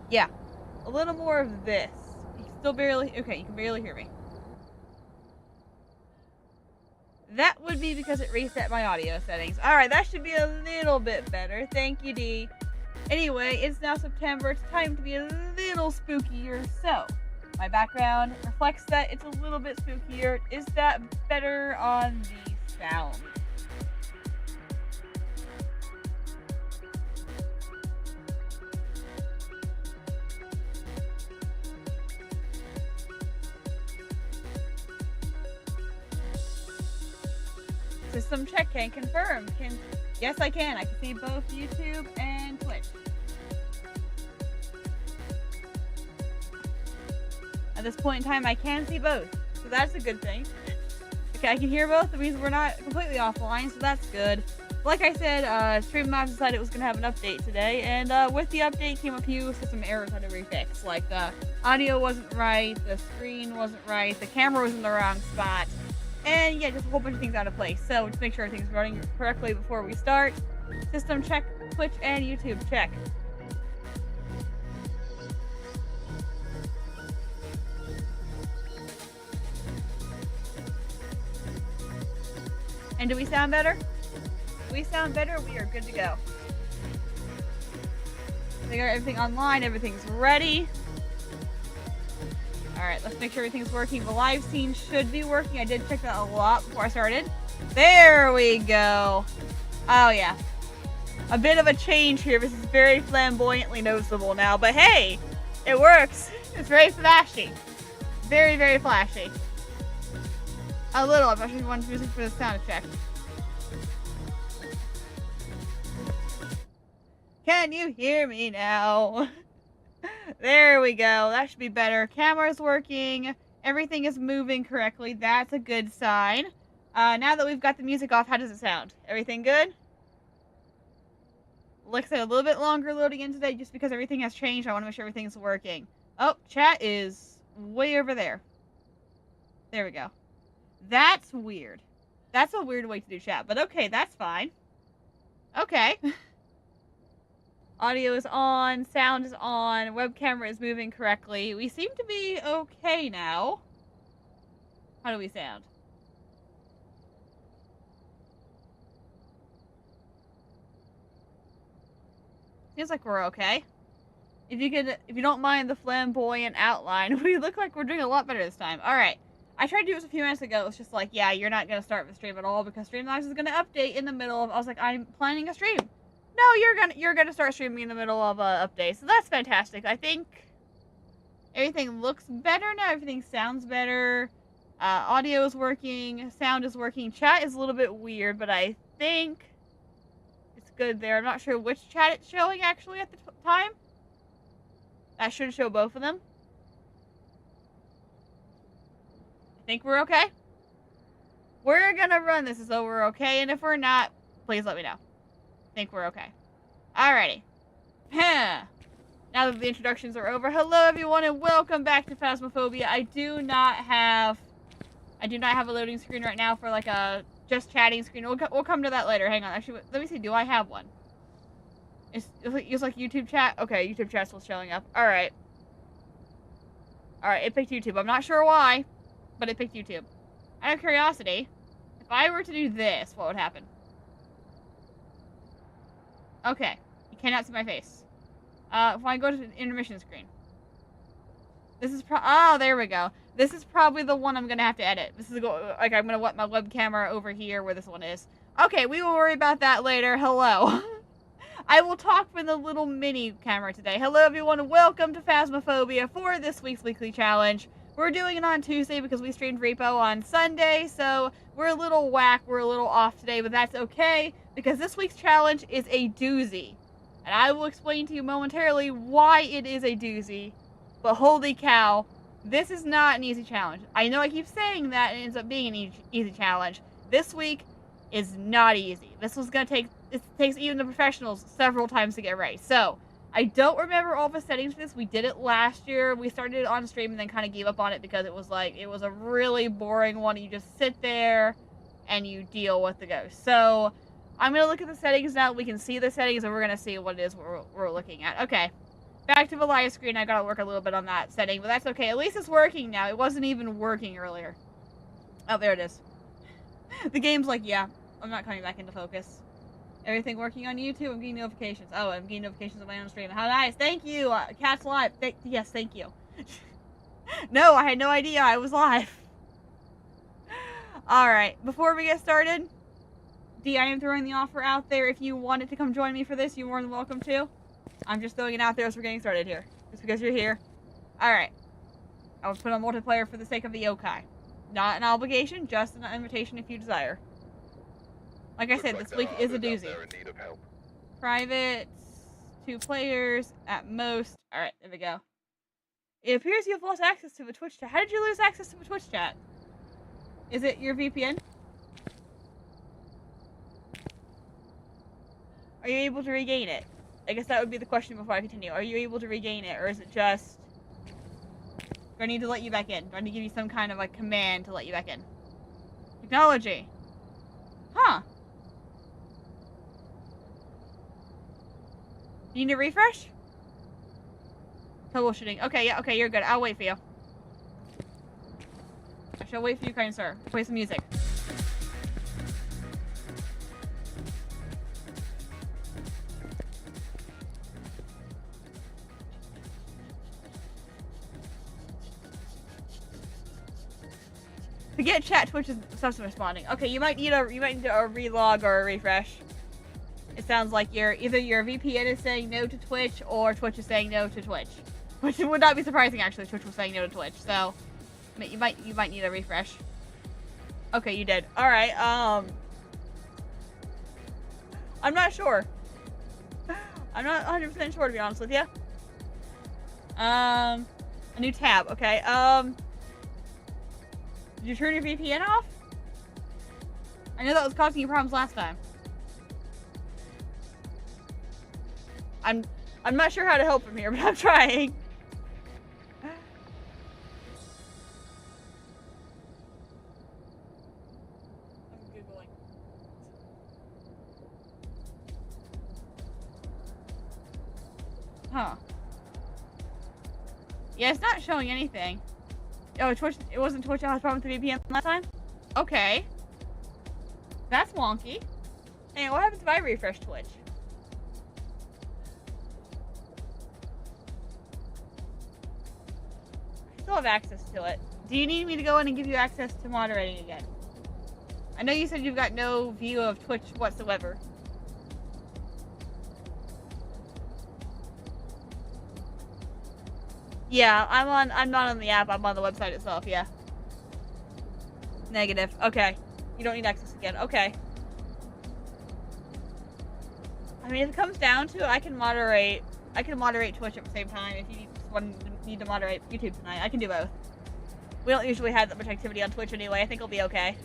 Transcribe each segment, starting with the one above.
Yeah, a little more of this. You can still barely, okay, you can barely hear me. That would be because it reset my audio settings. Alright, that should be a little bit better. Thank you, D. Anyway, it's now September. It's time to be a little spookier. So, my background reflects that it's a little bit spookier. Is that better on the sound? System check can confirm. Yes, I can. I can see both YouTube and Twitch. At this point in time, I can see both, so that's a good thing. Okay, I can hear both. That means we're not completely offline, so that's good. Like I said, Streamlabs decided it was going to have an update today, and with the update came a few system errors I had to refix. Like, the audio wasn't right, the screen wasn't right, the camera was in the wrong spot, and yeah, just a whole bunch of things out of place. So, to make sure everything's running correctly before we start, system check, Twitch and YouTube check. And do we sound better? If we sound better, we are good to go. We got everything online, everything's ready. Alright, let's make sure everything's working. The live scene should be working. I did check that a lot before I started. There we go. Oh yeah. A bit of a change here. This is very flamboyantly noticeable now, but hey, it works. It's very flashy. Very, very flashy. A little. I'm actually wanting music for the sound check. Can you hear me now? There we go. That should be better. Camera's working. Everything is moving correctly. That's a good sign. Now that we've got the music off, how does it sound? Everything good? Looks like a little bit longer loading in today just because everything has changed. I want to make sure everything's working. Oh, chat is way over there. There we go. That's weird. That's a weird way to do chat, but okay, that's fine. Okay. Audio is on, sound is on, web camera is moving correctly. We seem to be okay now. How do we sound? Seems like we're okay. If you don't mind the flamboyant outline, we look like we're doing a lot better this time. Alright. I tried to do this a few minutes ago. It was just like, yeah, you're not going to start the stream at all because Streamlabs is going to update in the middle of, I was like, I'm planning a stream. No, you're gonna start streaming in the middle of a update. So that's fantastic. I think everything looks better now. Everything sounds better. Audio is working. Sound is working. Chat is a little bit weird, but I think it's good there. I'm not sure which chat it's showing actually at the time. That should show both of them. I think we're okay. We're gonna run this as though we're okay, and if we're not, please let me know. Think we're okay. Alrighty. Now that the introductions are over, hello everyone and welcome back to Phasmophobia. I do not have a loading screen right now for like a just chatting screen. We'll come to that later. Hang on. Actually, let me see. Do I have one? It's like YouTube chat. Okay, YouTube chat's still showing up. Alright. Alright, it picked YouTube. I'm not sure why, but it picked YouTube. Out of curiosity, if I were to do this, what would happen? Okay, you cannot see my face. If I go to the intermission screen. This is oh, there we go. This is probably the one I'm gonna have to edit. This is like I'm gonna want my web camera over here where this one is. Okay, we will worry about that later. Hello. I will talk from the little mini camera today. Hello everyone, welcome to Phasmophobia for this week's weekly challenge. We're doing it on Tuesday because we streamed Repo on Sunday, so we're a little whack, we're a little off today, but that's okay, because this week's challenge is a doozy. And I will explain to you momentarily why it is a doozy, but holy cow, this is not an easy challenge. I know I keep saying that and it ends up being an easy challenge. This week is not easy. This was gonna take, it takes even the professionals several times to get right. So, I don't remember all the settings for this. We did it last year. We started it on stream and then kind of gave up on it because it was a really boring one. You just sit there and you deal with the ghost. So, I'm going to look at the settings now. We can see the settings and we're going to see what it is we're looking at. Okay. Back to the live screen. I gotta work a little bit on that setting, but that's okay. At least it's working now. It wasn't even working earlier. Oh, there it is. The game's like, yeah, I'm not coming back into focus. Everything working on YouTube? I'm getting notifications. Oh, I'm getting notifications on my own stream. How nice. Thank you. Cat's live. Yes, thank you. No, I had no idea I was live. Alright, before we get started, I am throwing the offer out there. If you wanted to come join me for this, you're more than welcome to. I'm just throwing it out there as we're getting started here. Just because you're here. Alright. I will put on multiplayer for the sake of the yokai. Not an obligation, just an invitation if you desire. Like I said, this week is a doozy. Private, 2 players at most. Alright, there we go. It appears you have lost access to the Twitch chat. How did you lose access to the Twitch chat? Is it your VPN? Are you able to regain it? I guess that would be the question before I continue. Are you able to regain it, or is it just... Do I need to let you back in? Do I need to give you some kind of, like, command to let you back in? Technology. Huh. You need a refresh? Troubleshooting. Okay, yeah, okay, you're good. I'll wait for you. I shall wait for you, kind sir. Play some music. Forget chat, Twitch is stops responding. Okay, you might need a relog or a refresh. It sounds like either your VPN is saying no to Twitch or Twitch is saying no to Twitch. Which would not be surprising actually if Twitch was saying no to Twitch. So you might need a refresh. Okay, you did. Alright, I'm not sure. I'm not 100% sure to be honest with you. A new tab, okay. Did you turn your VPN off? I know that was causing you problems last time. I'm not sure how to help from here, but I'm trying. I'm Googling. Huh. Yeah, it's not showing anything. Oh, Twitch, it wasn't Twitch that had a problem with the VPN last time? Okay. That's wonky. Hey, what happens if I refresh Twitch? I still have access to it. Do you need me to go in and give you access to moderating again? I know you said you've got no view of Twitch whatsoever. Yeah, I'm not on the app, I'm on the website itself, yeah. Negative. Okay. You don't need access again. Okay. I mean, if it comes down to it, I can moderate Twitch at the same time. If you need to moderate YouTube tonight, I can do both. We don't usually have that much activity on Twitch anyway. I think it'll be okay.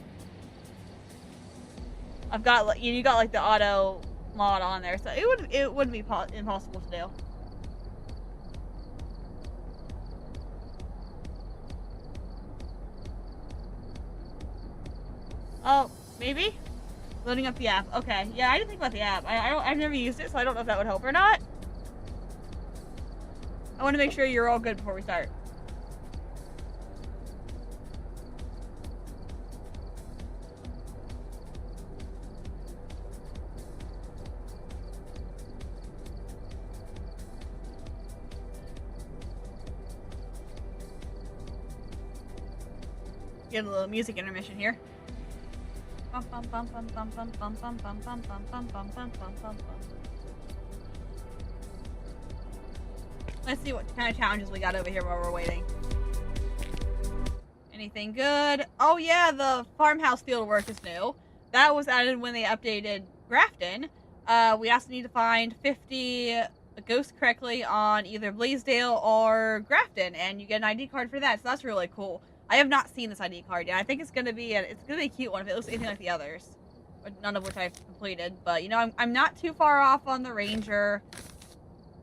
I've got, you got like the auto mod on there, so it wouldn't be impossible to do. Oh, maybe? Loading up the app. Okay. Yeah, I didn't think about the app. I've never used it, so I don't know if that would help or not. I want to make sure you're all good before we start. Get a little music intermission here. Let's see what kind of challenges we got over here while we're waiting. Anything good? Oh yeah, the farmhouse field work is new. That was added when they updated Grafton. We also need to find 50 ghosts correctly on either Blaisdell or Grafton, and you get an ID card for that, so that's really cool. I have not seen this ID card yet. I think it's gonna be a cute one if it looks anything like the others, but none of which I've completed. But you know, I'm not too far off on the Ranger,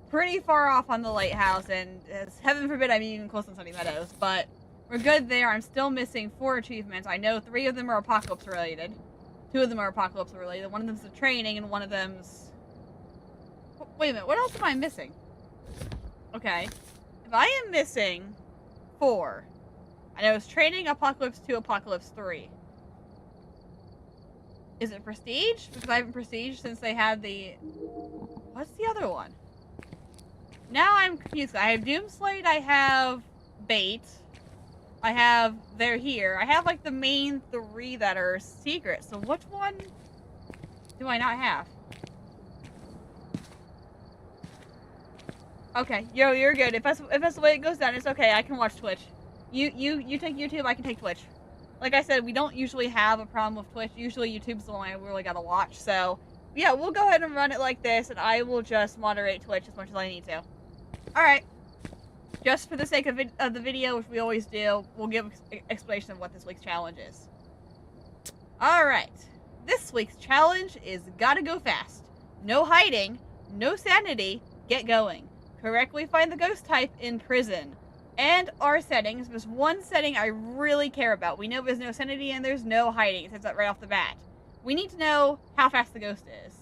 pretty far off on the Lighthouse, and heaven forbid I'm even close on Sunny Meadows. But we're good there. I'm still missing 4 achievements. I know 3 of them are Apocalypse related. 2 of them are Apocalypse related. One of them's a training, and one of them's... Wait a minute. What else am I missing? Okay. If I am missing 4, and I was training Apocalypse 2, Apocalypse 3. Is it Prestige? Because I haven't Prestige since they had the... What's the other one? Now I'm confused. I have Doomslate, I have Bait, I have They're Here. I have, like, the main 3 that are secret. So which one do I not have? Okay, you're good. If that's the way it goes down, it's okay. I can watch Twitch. You take YouTube, I can take Twitch. Like I said, we don't usually have a problem with Twitch. Usually YouTube's the one I really gotta watch. So, yeah, we'll go ahead and run it like this, and I will just moderate Twitch as much as I need to. Alright. Just for the sake of the video, which we always do, we'll give an explanation of what this week's challenge is. Alright. This week's challenge is gotta go fast. No hiding, no sanity, get going. Correctly find the ghost type in prison. And our settings. There's one setting I really care about. We know there's no sanity and there's no hiding. It says that right off the bat. We need to know how fast the ghost is.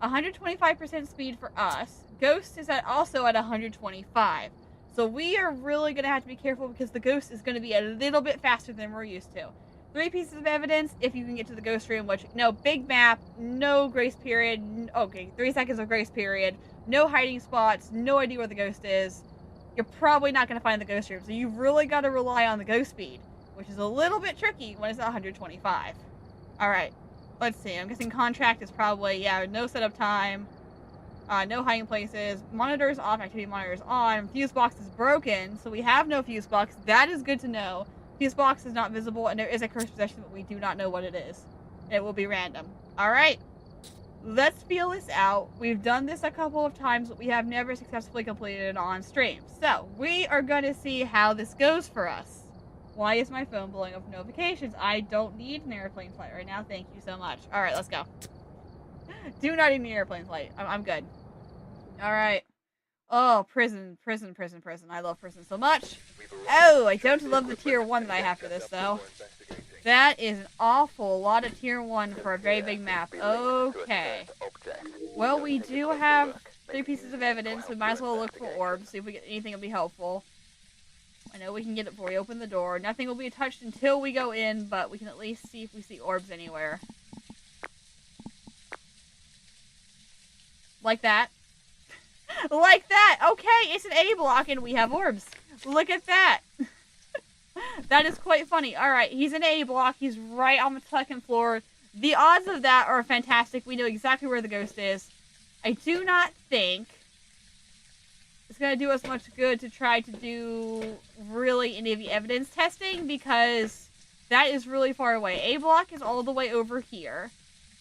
125% speed for us. Ghost is also at 125. So we are really going to have to be careful because the ghost is going to be a little bit faster than we're used to. 3 pieces of evidence if you can get to the ghost room, which, no, big map, no grace period. Okay, 3 seconds of grace period. No hiding spots, no idea where the ghost is. You're probably not going to find the ghost room, so you've really got to rely on the ghost speed, which is a little bit tricky when it's at 125. Alright, let's see. I'm guessing contract is probably, yeah, no setup time, no hiding places, monitors off, activity monitors on, fuse box is broken, so we have no fuse box. That is good to know. Fuse box is not visible, and there is a cursed possession, but we do not know what it is. It will be random. Alright. Let's feel this out. We've done this a couple of times, but we have never successfully completed it on stream. So, we are going to see how this goes for us. Why is my phone blowing up with notifications? I don't need an airplane flight right now. Thank you so much. Alright, let's go. Do not need an airplane flight. I'm good. Alright. Oh, prison. I love prison so much. Oh, I don't love the tier 1 that I have for this, though. That is an awful lot of tier 1 for a very big map. Okay. Well, we do have 3 pieces of evidence. We might as well look for orbs, see if we get anything that'll be helpful. I know we can get it before we open the door. Nothing will be touched until we go in, but we can at least see if we see orbs anywhere. Like that. Like that! Okay, it's an A block and we have orbs. Look at that! That is quite funny. Alright, he's in A block. He's right on the 2nd floor. The odds of that are fantastic. We know exactly where the ghost is. I do not think it's going to do us much good to try to do really any of the evidence testing because that is really far away. A block is all the way over here.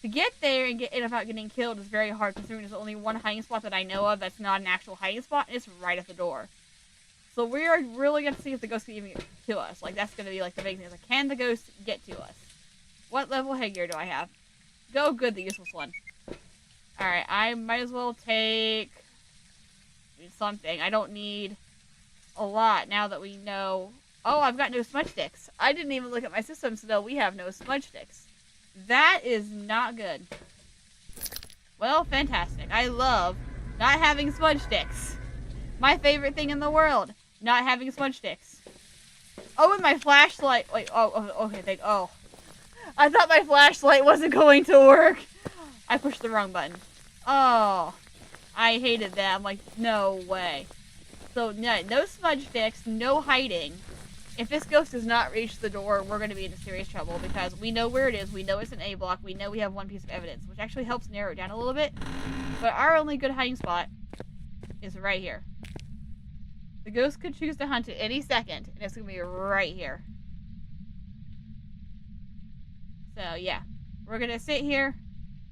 To get there and get in without getting killed is very hard considering there's only one hiding spot that I know of that's not an actual hiding spot, and it's right at the door. So we are really going to see if the ghost can even get to us. Like, that's going to be, like, the big thing. Like, can the ghost get to us? What level headgear do I have? Go good, the useless one. Alright, I might as well take something. I don't need a lot now that we know... Oh, I've got no smudge sticks. I didn't even look at my system, so we have no smudge sticks. That is not good. Well, fantastic. I love not having smudge sticks. My favorite thing in the world. Not having smudge sticks. Oh, and my flashlight. Wait, okay, oh. I thought my flashlight wasn't going to work. I pushed the wrong button. Oh. I hated that. I'm like, no way. So, no smudge sticks, no hiding. If this ghost does not reach the door, we're going to be in serious trouble because we know where it is. We know it's an A block. We know we have 1 piece of evidence, which actually helps narrow it down a little bit. But our only good hiding spot is right here. The ghost could choose to hunt at any second, and it's going to be right here. So, yeah. We're going to sit here.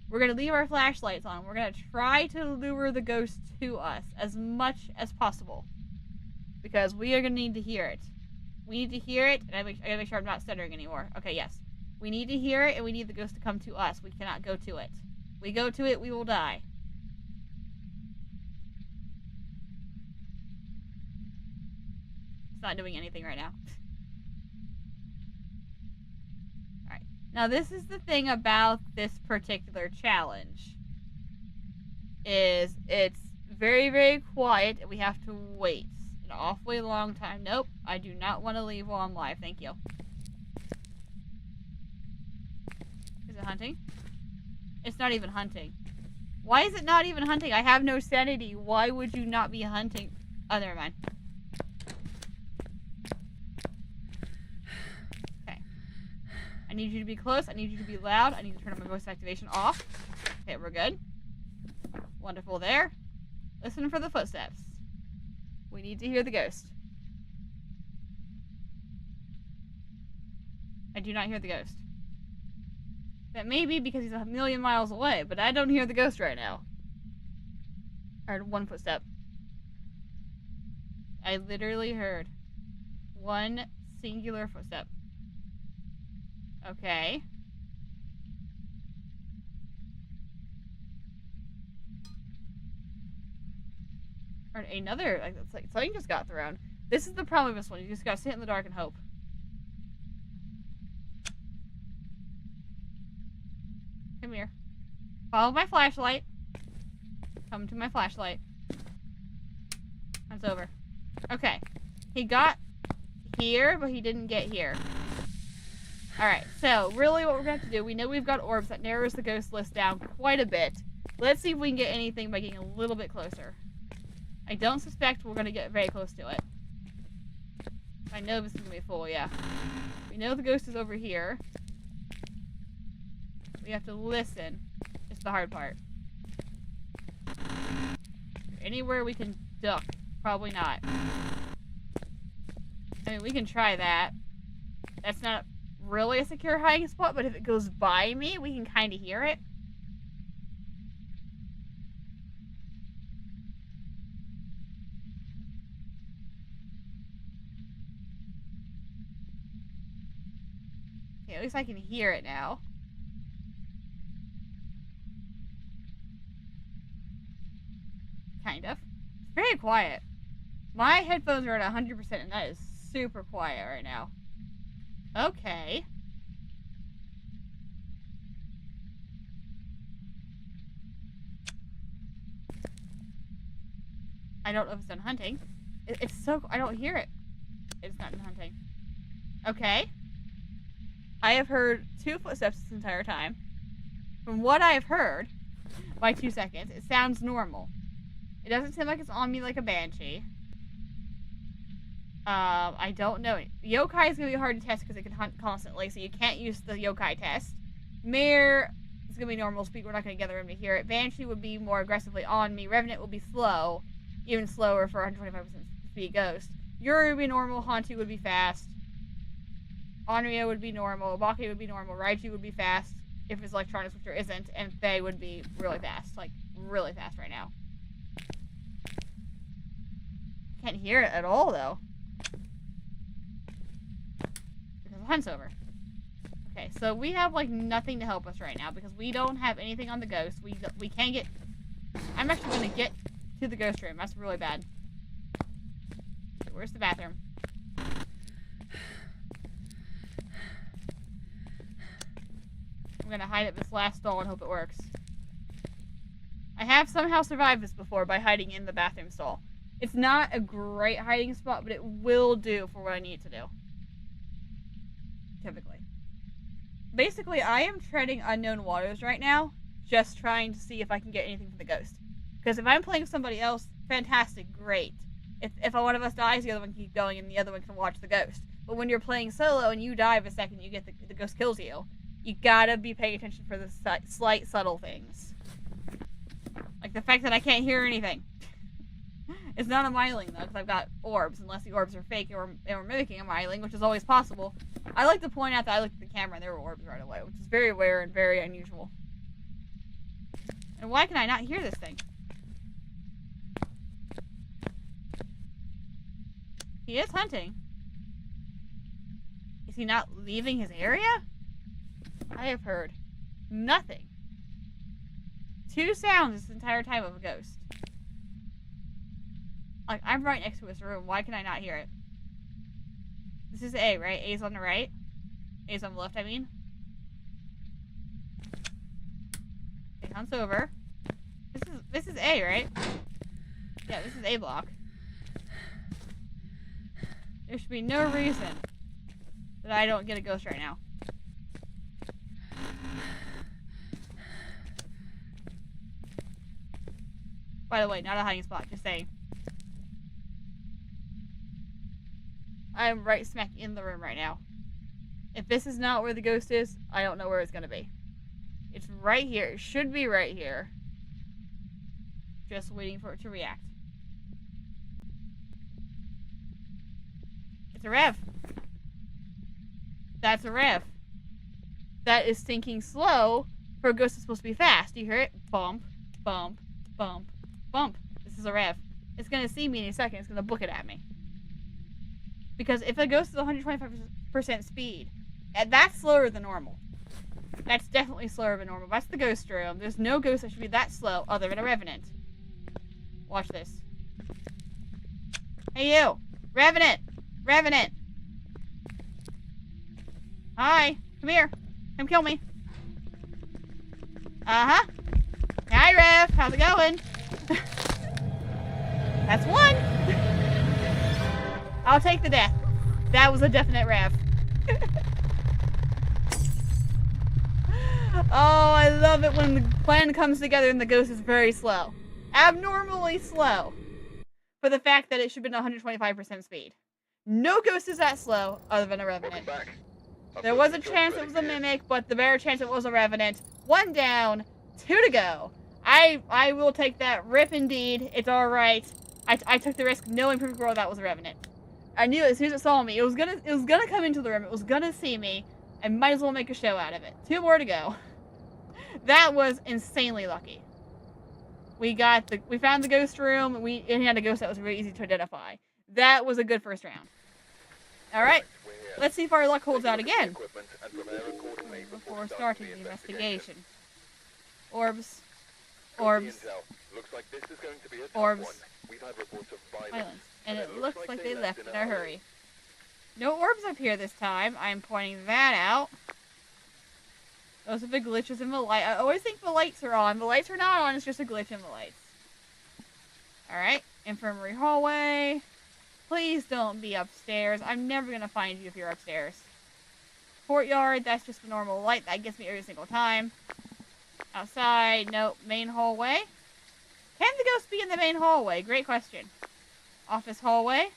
We're going to leave our flashlights on. We're going to try to lure the ghost to us as much as possible. Because we are going to need to hear it. We need to hear it, and I gotta make sure I'm not stuttering anymore. Okay, yes. We need to hear it, and we need the ghost to come to us. We cannot go to it. We go to it, we will die. It's not doing anything right now. Alright. Now, this is the thing about this particular challenge. Is it's very, very quiet, and we have to wait an awfully long time. Nope, I do not want to leave while I'm live. Thank you. Is it hunting? It's not even hunting. Why is it not even hunting? I have no sanity. Why would you not be hunting? Oh, never mind. Okay. I need you to be close. I need you to be loud. I need to turn my voice activation off. Okay, we're good. Wonderful there. Listen for the footsteps. We need to hear the ghost. I do not hear the ghost. That may be because he's 1,000,000 miles away, but I don't hear the ghost right now. I heard one footstep. I literally heard one singular footstep. Okay. Or another, like, it's like something just got thrown. This is the problem with this one. You just gotta sit in the dark and hope. Come here. Follow my flashlight. Come to my flashlight. That's over. Okay. He got here, but he didn't get here. Alright, so really what we're going to have to do, we know we've got orbs. That narrows the ghost list down quite a bit. Let's see if we can get anything by getting a little bit closer. I don't suspect we're going to get very close to it. I know this is going to be full, yeah. We know the ghost is over here. We have to listen. It's the hard part. Anywhere we can duck? Probably not. I mean, we can try that. That's not really a secure hiding spot, but if it goes by me, we can kind of hear it. Okay, at least I can hear it now. Kind of. It's very quiet. My headphones are at 100% and that is super quiet right now. Okay. I don't know if it's done hunting. It's so... I don't hear it. It's not done hunting. Okay. I have heard 2 footsteps this entire time. From what I've heard, by 2 seconds, it sounds normal. It doesn't seem like it's on me like a banshee. I don't know. Yokai is going to be hard to test because it can hunt constantly, so you can't use the yokai test. Mare is going to be normal speed. We're not going to gather him to hear it. Banshee would be more aggressively on me. Revenant will be slow. Even slower for 125% speed ghost. Yuri would be normal. Hantu would be fast. Onryo would be normal. Obake would be normal. Raiju would be fast if his electronic switcher isn't. And Faye would be really fast. Like, really fast right now. Can't hear it at all, though. Because the hunt's over. Okay, so we have, like, nothing to help us right now because we don't have anything on the ghost. We can't get... I'm actually going to get to the ghost room. That's really bad. Okay, where's the bathroom? I'm going to hide at this last stall and hope it works. I have somehow survived this before by hiding in the bathroom stall. It's not a great hiding spot, but it will do for what I need to do. Typically. Basically, I am treading unknown waters right now, just trying to see if I can get anything from the ghost. Because if I'm playing with somebody else, fantastic, great. If one of us dies, the other one can keep going, and the other one can watch the ghost. But when you're playing solo and you die the second you get the ghost kills you, you gotta be paying attention for the slight, subtle things. Like the fact that I can't hear anything. It's not a myling, though, because I've got orbs, unless the orbs are fake or mimicking a myling, which is always possible. I like to point out that I looked at the camera and there were orbs right away, which is very rare and very unusual. And why can I not hear this thing? He is hunting. Is he not leaving his area? I have heard nothing. 2 sounds this entire time of a ghost. Like, I'm right next to his room. Why can I not hear it? This is A, right? A's on the right? A's on the left, I mean. Okay, hunt's over. This is A, right? Yeah, this is A block. There should be no reason that I don't get a ghost right now. By the way, not a hiding spot, just saying. I'm right smack in the room right now. If this is not where the ghost is, I don't know where it's gonna be. It's right here. It should be right here. Just waiting for it to react. It's a rev. That's a rev. That is thinking slow for a ghost that's supposed to be fast. Do you hear it? Bump, bump, bump, bump. This is a rev. It's gonna see me in a second. It's gonna book it at me. Because if a ghost is 125% speed, that's slower than normal. That's definitely slower than normal. That's the ghost room. There's no ghost that should be that slow other than a revenant. Watch this. Hey you! Revenant! Revenant! Hi! Come here! Come kill me! Uh-huh! Hi Rev! How's it going? That's one! I'll take the death. That was a definite Rev. Oh, I love it when the plan comes together and the ghost is very slow. Abnormally slow. For the fact that it should have been 125% speed. No ghost is that slow other than a revenant. There was a chance it was a mimic, but the better chance it was a revenant. 1 down, 2 to go. I will take that rip indeed. It's alright. I took the risk knowing perfect world that was a revenant. I knew as soon as it saw me, it was gonna come into the room, it was gonna see me. I might as well make a show out of it. 2 more to go. That was insanely lucky. We found the ghost room, and we had a ghost that was really easy to identify. That was a good first round. Alright, let's see if our luck holds out again. Before starting the investigation. Orbs. Orbs. Orbs. Silence. And it looks like they left in a hurry. No orbs up here this time. I'm pointing that out. Those are the glitches in the light. I always think the lights are on. The lights are not on. It's just a glitch in the lights. Alright. Infirmary hallway. Please don't be upstairs. I'm never going to find you if you're upstairs. Courtyard. That's just the normal light. That gets me every single time. Outside. Nope. Main hallway. Can the ghost be in the main hallway? Great question. Office hallway.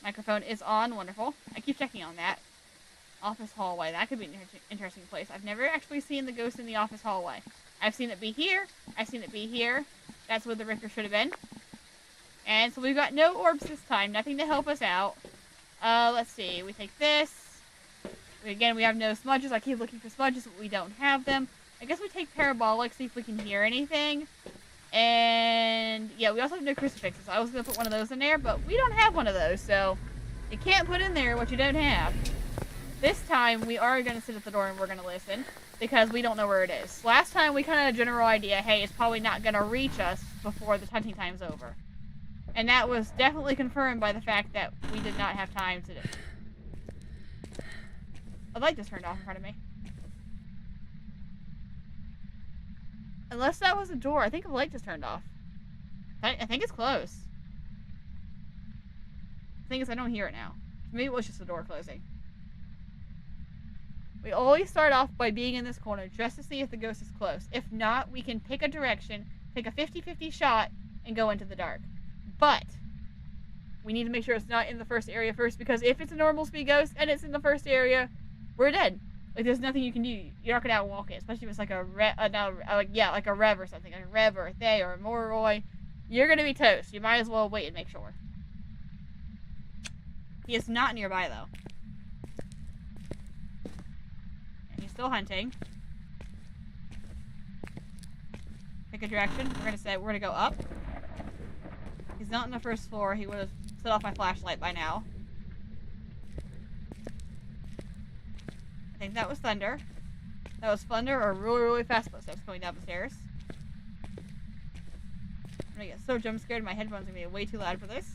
Microphone is on. Wonderful. I keep checking on that. Office hallway. That could be an interesting place. I've never actually seen the ghost in the office hallway. I've seen it be here. I've seen it be here. That's where the Ricker should have been. And so we've got no orbs this time. Nothing to help us out. Let's see. We take this. Again, we have no smudges. I keep looking for smudges, but we don't have them. I guess we take parabolic, see if we can hear anything. And yeah, we also have no crucifixes. I was going to put one of those in there, but we don't have one of those, so you can't put in there what you don't have. This time, we are going to sit at the door and we're going to listen, because we don't know where it is. Last time, we kind of had a general idea, hey, it's probably not going to reach us before the hunting time's over. And that was definitely confirmed by the fact that we did not have time to do. A light just turned off in front of me. Unless that was a door. I think the light just turned off. I think it's closed. The thing is, I don't hear it now. Maybe it was just the door closing. We always start off by being in this corner just to see if the ghost is close. If not, we can pick a direction, take a 50-50 shot, and go into the dark. But we need to make sure it's not in the first area first, because if it's a normal speed ghost and it's in the first area, we're dead. Like, there's nothing you can do. You're not gonna outwalk it, especially if it's like a like a Rev or something, like a Rev or a Thay or a Moroi. You're gonna be toast. You might as well wait and make sure. He is not nearby though, and he's still hunting. Pick a direction. We're gonna go up. He's not on the first floor. He would have set off my flashlight by now. I think that was thunder. That was thunder or really, really fast footsteps going down the stairs. I'm gonna get so jump scared, my headphones are gonna be way too loud for this.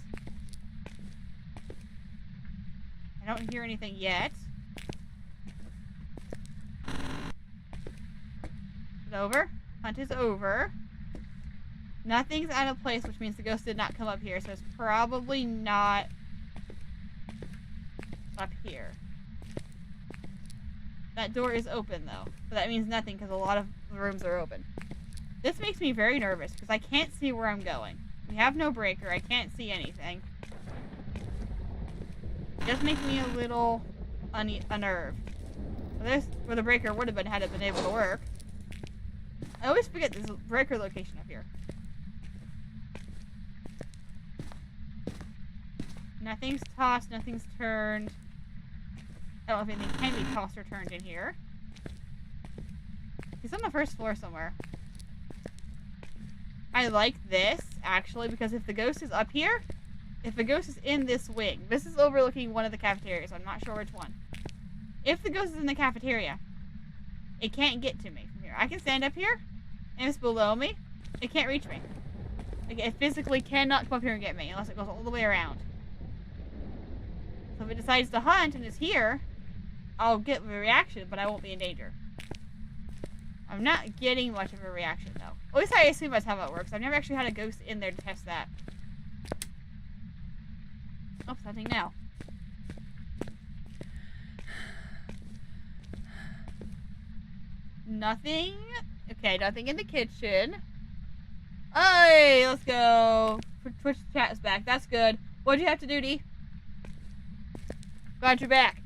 I don't hear anything yet. It's over. Hunt is over. Nothing's out of place, which means the ghost did not come up here, so it's probably not up here. That door is open, though. But that means nothing, because a lot of the rooms are open. This makes me very nervous, because I can't see where I'm going. We have no breaker. I can't see anything. It does make me a little unnerved. This, where the breaker would have been had it been able to work. I always forget there's a breaker location up here. Nothing's tossed, nothing's turned. I don't know if anything can be tossed or turned in here. He's on the first floor somewhere. I like this, actually, because if the ghost is up here, if the ghost is in this wing, this is overlooking one of the cafeterias, I'm not sure which one. If the ghost is in the cafeteria, it can't get to me from here. I can stand up here, and it's below me. It can't reach me. It physically cannot come up here and get me, unless it goes all the way around. So if it decides to hunt and is here, I'll get a reaction, but I won't be in danger. I'm not getting much of a reaction, though. At least I assume that's how it works. I've never actually had a ghost in there to test that. Oh, something now. Nothing. Okay, nothing in the kitchen. Hey, let's go. Twitch chat is back. That's good. What'd you have to do, Dee? Glad you're back.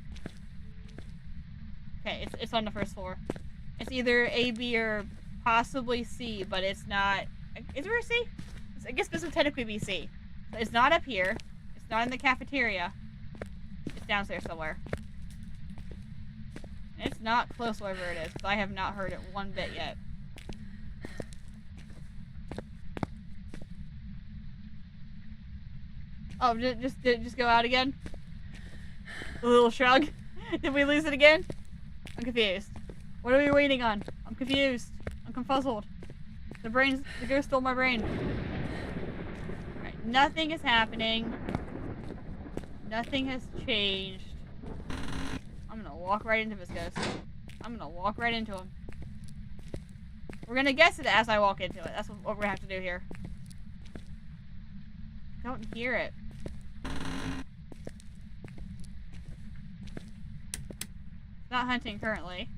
Okay, it's on the first floor. It's either A, B, or possibly C, but it's not. Is there a C? I guess this would technically be C. It's not up here. It's not in the cafeteria. It's downstairs somewhere. And it's not close wherever it is, because I have not heard it one bit yet. Oh, did it just go out again? A little shrug. Did we lose it again? I'm confused. What are we waiting on? I'm confused. I'm confuzzled. The ghost stole my brain. Alright, nothing is happening. Nothing has changed. I'm gonna walk right into this ghost. I'm gonna walk right into him. We're gonna guess it as I walk into it. That's what we're gonna have to do here. I don't hear it. It's not hunting currently.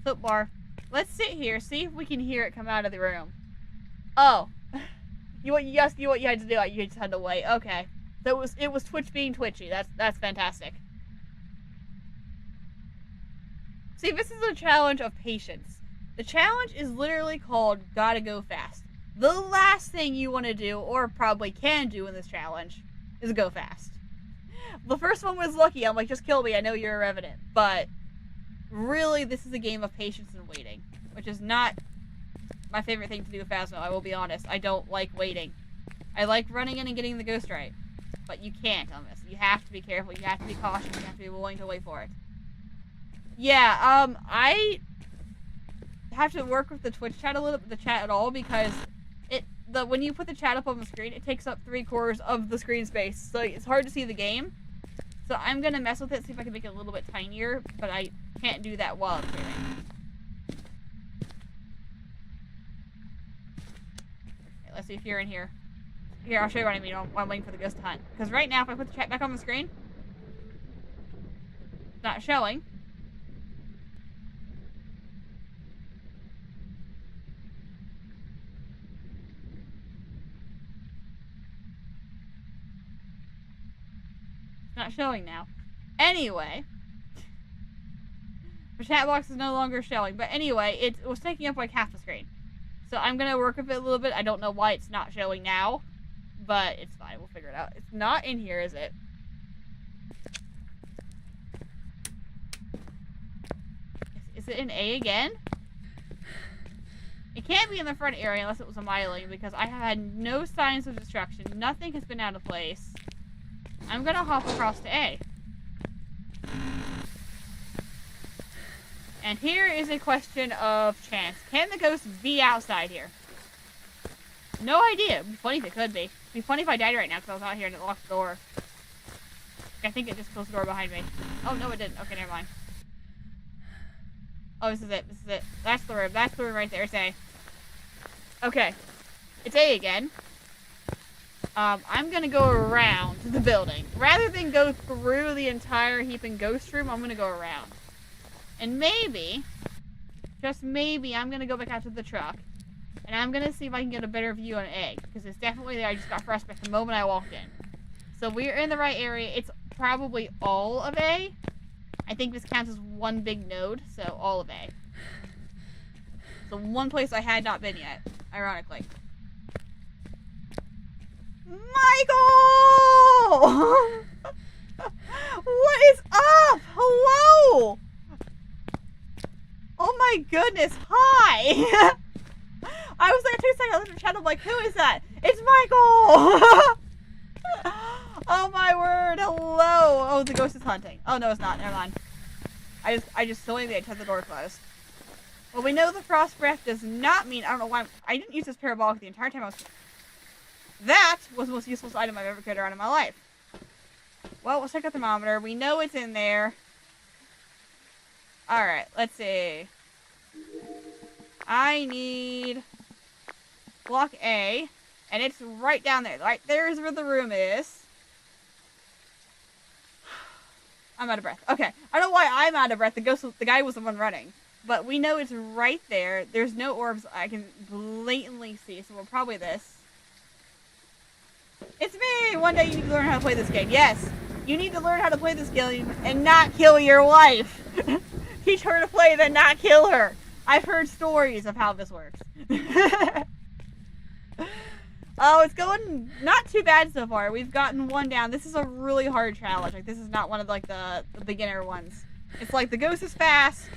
Soap bar. Let's sit here, see if we can hear it come out of the room. Oh. You had to do. You just had to wait. Okay. So it was Twitch being twitchy. That's fantastic. See, this is a challenge of patience. The challenge is literally called gotta go fast. The last thing you want to do, or probably can do in this challenge, is go fast. The first one was lucky. I'm like, just kill me. I know you're a revenant. But really, this is a game of patience and waiting, which is not my favorite thing to do with Phasmo. I will be honest. I don't like waiting. I like running in and getting the ghost right. But you can't on this. You have to be careful. You have to be cautious. You have to be willing to wait for it. Yeah, I have to work with the Twitch chat a little bit, the chat at all, because when you put the chat up on the screen, it takes up 3/4 of the screen space, so it's hard to see the game. So I'm gonna mess with it, see if I can make it a little bit tinier, but I can't do that while I'm streaming. Okay, let's see if you're in here. Here, I'll show you what I mean while I'm waiting for the ghost to hunt. Because right now, if I put the chat back on the screen, it's not showing. Not showing now. Anyway, the chat box is no longer showing, but anyway, it was taking up like half the screen. So I'm gonna work with it a little bit. I don't know why it's not showing now, but it's fine. We'll figure it out. It's not in here, is it? Is it in A again? It can't be in the front area unless it was a myling, because I have had no signs of destruction. Nothing has been out of place. I'm gonna hop across to A. And here is a question of chance. Can the ghost be outside here? No idea. It'd be funny if it could be. It'd be funny if I died right now because I was out here and it locked the door. I think it just closed the door behind me. Oh, no, it didn't. Okay, never mind. Oh, this is it. This is it. That's the room. That's the room right there, say. Okay. It's A again. I'm gonna go around the building. Rather than go through the entire heaping ghost room, I'm gonna go around. And maybe, just maybe, I'm gonna go back out to the truck. And I'm gonna see if I can get a better view on A. Because it's definitely there. I just got frostbite the moment I walked in. So we're in the right area. It's probably all of A. I think this counts as one big node, so all of A. The one place I had not been yet, ironically. Michael! What is up? Hello! Oh my goodness, hi! I was like, 2 seconds, I looked at the chat, I'm like, who is that? It's Michael! Oh my word, hello! Oh, the ghost is hunting. Oh no, it's not, never mind. I just silly they had the door closed. Well, we know the frost breath does not mean, I don't know why, I didn't use this parabolic the entire time I was... That was the most useless item I've ever carried around in my life. Well, let's check the thermometer. We know it's in there. Alright, let's see. I need block A, and it's right down there. Right there's where the room is. I'm out of breath. Okay, I don't know why I'm out of breath. The guy was the one running. But we know it's right there. There's no orbs I can blatantly see, so we're probably this. It's me! One day you need to learn how to play this game. Yes, you need to learn how to play this game and not kill your wife. Teach her to play, then not kill her. I've heard stories of how this works. Oh, it's going not too bad so far. We've gotten one down. This is a really hard challenge. Like, this is not one of like the beginner ones. It's like the ghost is fast.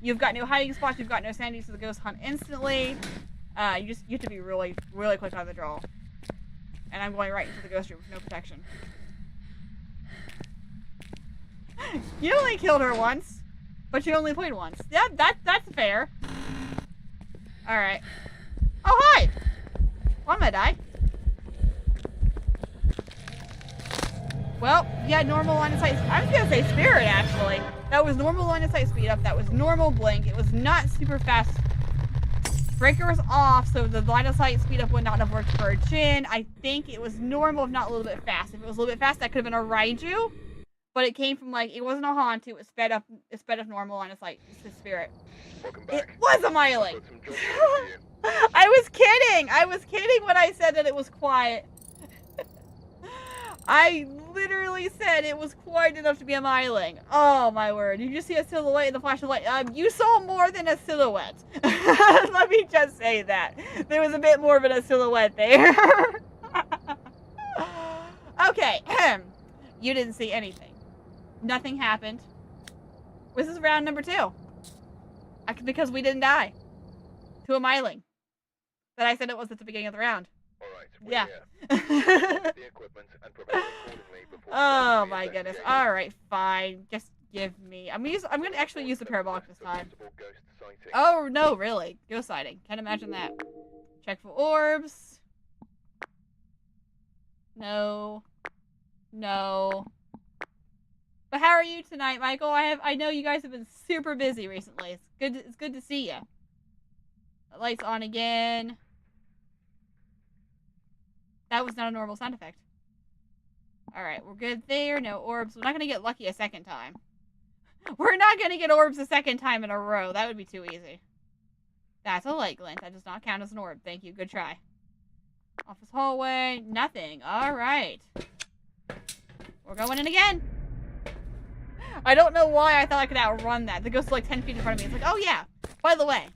You've got no hiding spots. You've got no sanity, so the ghosts hunt instantly. You have to be really, really quick on the draw. And I'm going right into the ghost room with no protection. You only killed her once, but you only played once. Yeah, that's fair. Alright. Oh, hi! Well, I'm gonna die. Well, yeah, normal line of sight. I was gonna say spirit, actually. That was normal line of sight speed up. That was normal blink. It was not super fast. Breaker was off, so the line of sight speed up would not have worked for a Jin. I think it was normal, if not a little bit fast. If it was a little bit fast, that could have been a Raiju. But it came from, like, it wasn't a Haunt. It sped up normal line of sight. It's the spirit. It was a Myling! I was kidding! I was kidding when I said that it was quiet. I literally said it was quiet enough to be a Myling. Oh my word. You just see a silhouette in the flash of light. You saw more than a silhouette. Let me just say that. There was a bit more than a silhouette there. Okay. You didn't see anything. Nothing happened. This is round number 2. Because we didn't die. To a Myling. That I said it was at the beginning of the round. Yeah. Oh my goodness. Alright, fine. Just give me. I'm gonna actually use the parabolic this time. Oh no, really. Ghost sighting. Can't imagine that. Check for orbs. No. No. But how are you tonight, Michael? I know you guys have been super busy recently. It's good to see you. The light's on again. That was not a normal sound effect. Alright, we're good there. No orbs. We're not going to get lucky a second time. We're not going to get orbs a second time in a row. That would be too easy. That's a light glint. That does not count as an orb. Thank you. Good try. Office hallway. Nothing. Alright. We're going in again. I don't know why I thought I could outrun that. The ghost is like 10 feet in front of me. It's like, oh yeah. By the way,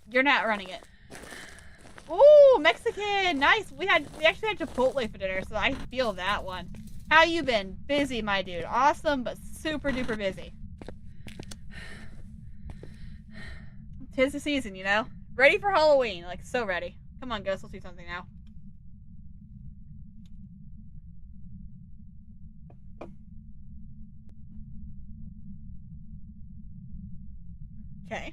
you're not running it. Ooh, Mexican, nice. We actually had Chipotle for dinner, so I feel that one. How you been? Busy, my dude. Awesome, but super duper busy. 'Tis the season, you know. Ready for Halloween, like so ready. Come on, ghost, let's do something now. Okay.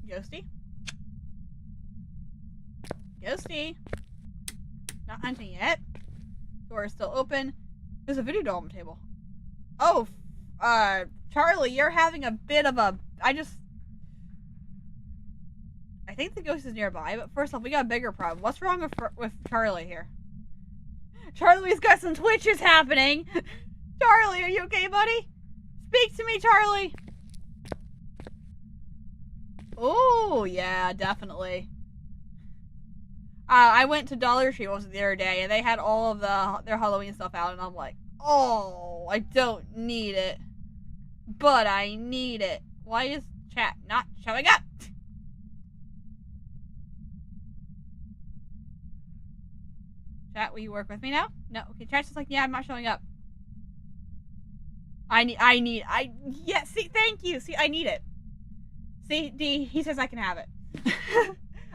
Ghosty. Ghosty. Not hunting yet. Door is still open. There's a video doll on the table. Oh, Charlie, you're having a bit of a... I think the ghost is nearby, but first off, we got a bigger problem. What's wrong with Charlie here? Charlie's got some twitches happening. Charlie, are you okay, buddy? Speak to me, Charlie. Oh, yeah, definitely. I went to Dollar Tree the other day, and they had all of their Halloween stuff out, and I'm like, oh, I don't need it. But I need it. Why is chat not showing up? Chat, will you work with me now? No. Okay, chat's just like, yeah, I'm not showing up. Yeah, see, thank you. See, I need it. See, D, he says I can have it.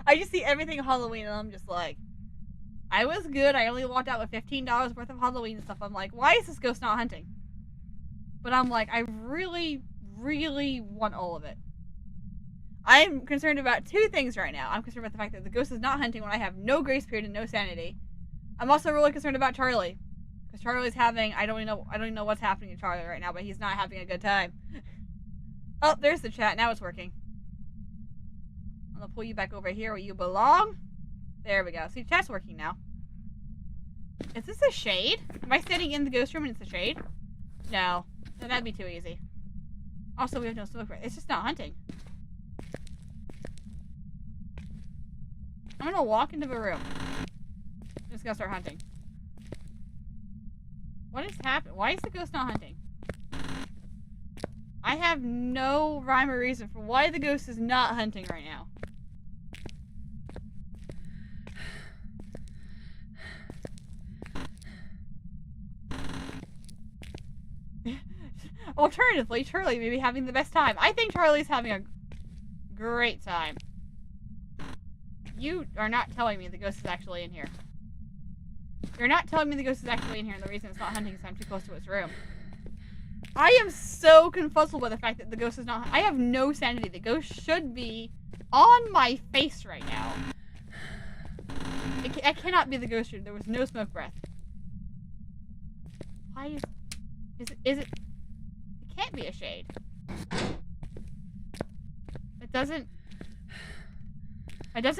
I just see everything Halloween, and I'm just like, I was good. I only walked out with $15 worth of Halloween stuff. I'm like, why is this ghost not hunting? But I'm like, I really, really want all of it. I'm concerned about two things right now. I'm concerned about the fact that the ghost is not hunting when I have no grace period and no sanity. I'm also really concerned about Charlie. Because Charlie's having, I don't even know what's happening to Charlie right now, but he's not having a good time. Oh, there's the chat. Now it's working. I'm going to pull you back over here where you belong. There we go. See, chat's working now. Is this a shade? Am I standing in the ghost room and it's a shade? No. No, that'd be too easy. Also, we have no smoke breath. It's just not hunting. I'm going to walk into the room. I'm just going to start hunting. What is happening? Why is the ghost not hunting? I have no rhyme or reason for why the ghost is not hunting right now. Alternatively, Charlie may be having the best time. I think Charlie's having a great time. You are not telling me the ghost is actually in here. You're not telling me the ghost is actually in here, and the reason it's not hunting is I'm too close to its room. I am so confuzzled by the fact that the ghost is not... I have no sanity. The ghost should be on my face right now. It cannot be the ghost room. There was no smoke breath. Why is it... It can't be a shade. It doesn't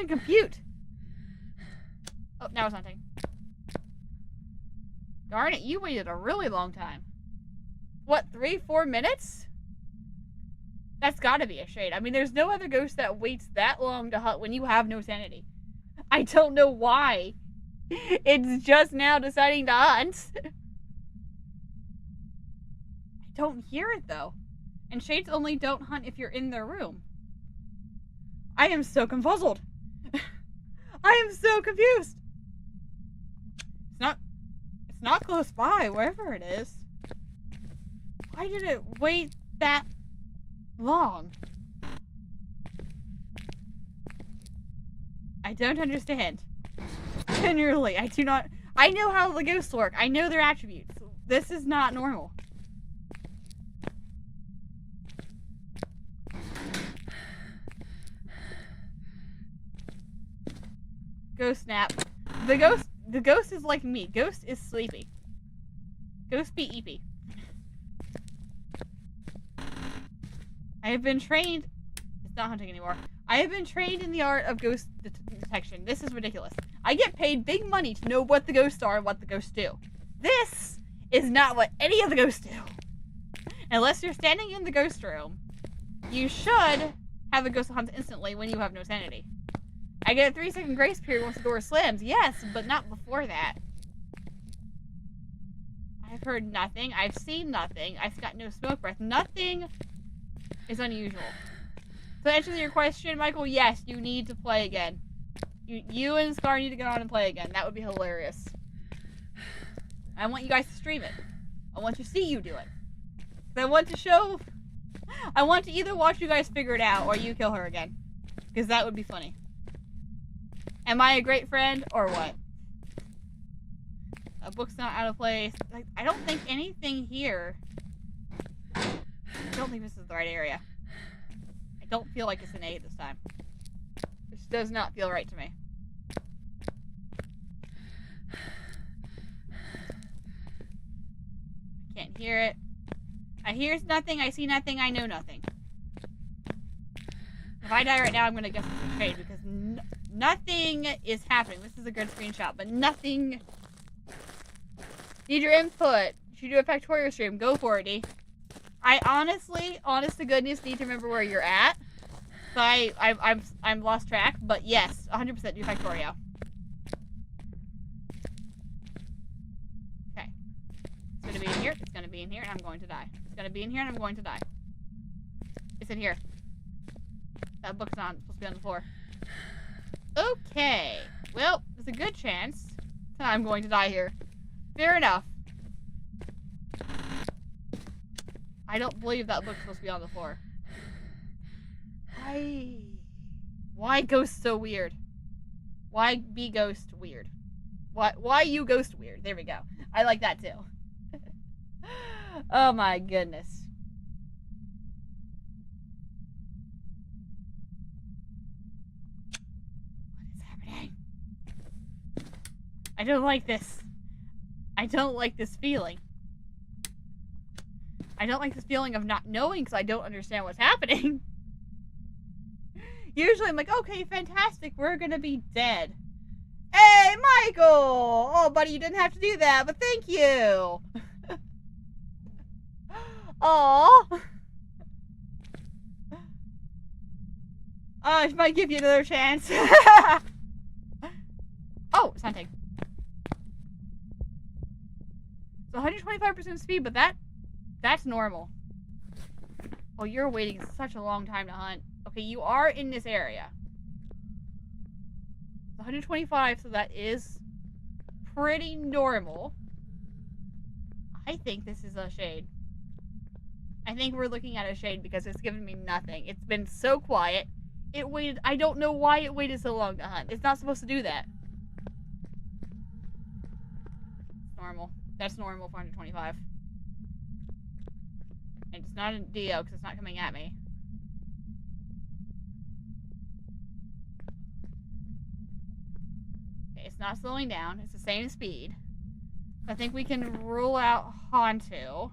compute. Oh, now it's hunting. Darn it, you waited a really long time. What, 3-4 minutes? That's gotta be a shade. I mean, there's no other ghost that waits that long to hunt when you have no sanity. I don't know why. It's just now deciding to hunt. I don't hear it, though. And shades only don't hunt if you're in their room. I am so confuzzled. I am so confused. It's not close by, wherever it is. Why did it wait that long? I don't understand. Generally, I do not... I know how the ghosts work. I know their attributes. This is not normal. Ghost nap. The ghost is like me. Ghost is sleepy. Ghost be eepy. I have been trained... It's not hunting anymore. I have been trained in the art of ghost detection. This is ridiculous. I get paid big money to know what the ghosts are and what the ghosts do. This is not what any of the ghosts do. Unless you're standing in the ghost room, you should have the ghost hunt instantly when you have no sanity. I get a 3-second grace period once the door slams. Yes, but not before that. I've heard nothing. I've seen nothing. I've got no smoke breath. Nothing is unusual. So to answer your question, Michael, yes, you need to play again. You and Scar need to get on and play again. That would be hilarious. I want you guys to stream it. I want to see you do it. I want to show... I want to either watch you guys figure it out or you kill her again. Because that would be funny. Am I a great friend or what? A book's not out of place. Like, I don't think anything here... I don't think this is the right area. I don't feel like it's an 8 this time. This does not feel right to me. I can't hear it. I hear nothing, I see nothing, I know nothing. If I die right now, I'm gonna guess it's a shade because nothing is happening. This is a good screenshot, but nothing. Need your input. Should you do a Factorio stream? Go for it, D. I honestly, honest to goodness, need to remember where you're at. So I'm lost track, but yes, 100% do Factorio. Okay. It's gonna be in here, it's gonna be in here, and I'm going to die. It's gonna be in here, and I'm going to die. It's in here. That book's supposed to be on the floor. Okay. Well, there's a good chance that I'm going to die here. Fair enough. I don't believe that book's supposed to be on the floor. Why ghost so weird? Why be ghost weird? Why you ghost weird? There we go. I like that too. Oh my goodness. What is happening? I don't like this. I don't like this feeling. I don't like this feeling of not knowing because I don't understand what's happening. Usually I'm like, okay, fantastic, we're gonna be dead. Hey, Michael! Oh, buddy, you didn't have to do that, but thank you! Aww! I might give you another chance. Oh, it's hunting. So 125% speed, but that's normal. Oh, you're waiting such a long time to hunt. Okay, you are in this area. 125, so that is pretty normal. I think this is a shade. I think we're looking at a shade because it's given me nothing. It's been so quiet. It waited. I don't know why it waited so long to hunt. It's not supposed to do that. Normal. That's normal for 125. And it's not a Dio because it's not coming at me. Okay, it's not slowing down. It's the same speed. I think we can rule out Hantu.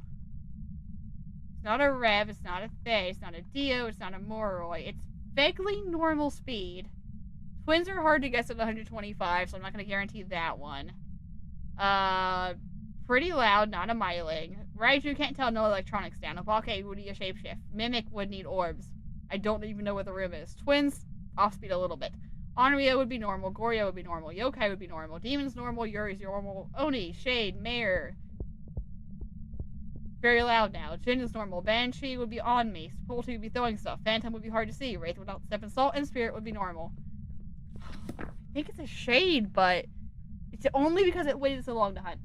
It's not a Rev, it's not a Thay, it's not a Dio, it's not a Moroi. It's vaguely normal speed. Twins are hard to guess at 125, so I'm not going to guarantee that one. Pretty loud, not a Myling. Raiju can't tell, no electronics down. Obake would need a shapeshift. Mimic would need orbs. I don't even know what the room is. Twins, off speed a little bit. Onryo would be normal. Goryo would be normal. Yokai would be normal. Demon's normal. Yuri's normal. Oni, Shade, Mare. Very loud now. Jin is normal. Banshee would be on me. Sepulti would be throwing stuff. Phantom would be hard to see. Wraith would not step in salt. And Spirit would be normal. I think it's a shade, but it's only because it waited so long to hunt.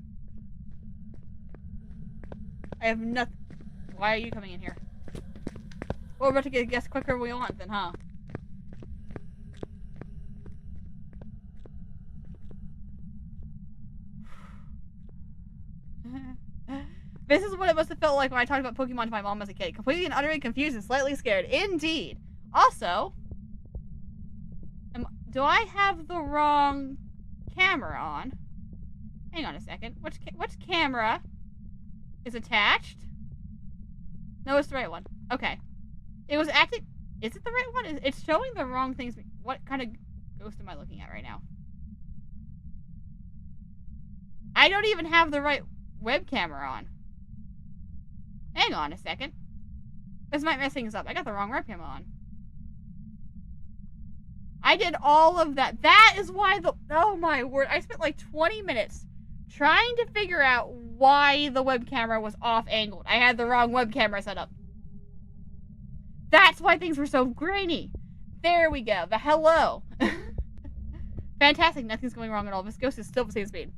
I have nothing. Why are you coming in here? Well, we're about to get a guess quicker than we want then, huh? This is what it must have felt like when I talked about Pokemon to my mom as a kid. Completely and utterly confused and slightly scared. Indeed. Also, do I have the wrong camera on? Hang on a second. Which camera is attached? No, it's the right one. Okay. It was acting. Is it the right one? It's showing the wrong things. What kind of ghost am I looking at right now? I don't even have the right web camera on. Hang on a second. This might mess things up. I got the wrong webcam on. I did all of that. That is why oh my word. I spent like 20 minutes trying to figure out why the web camera was off angled. I had the wrong web camera set up. That's why things were so grainy. There we go. The hello. Fantastic. Nothing's going wrong at all. This ghost is still the same speed.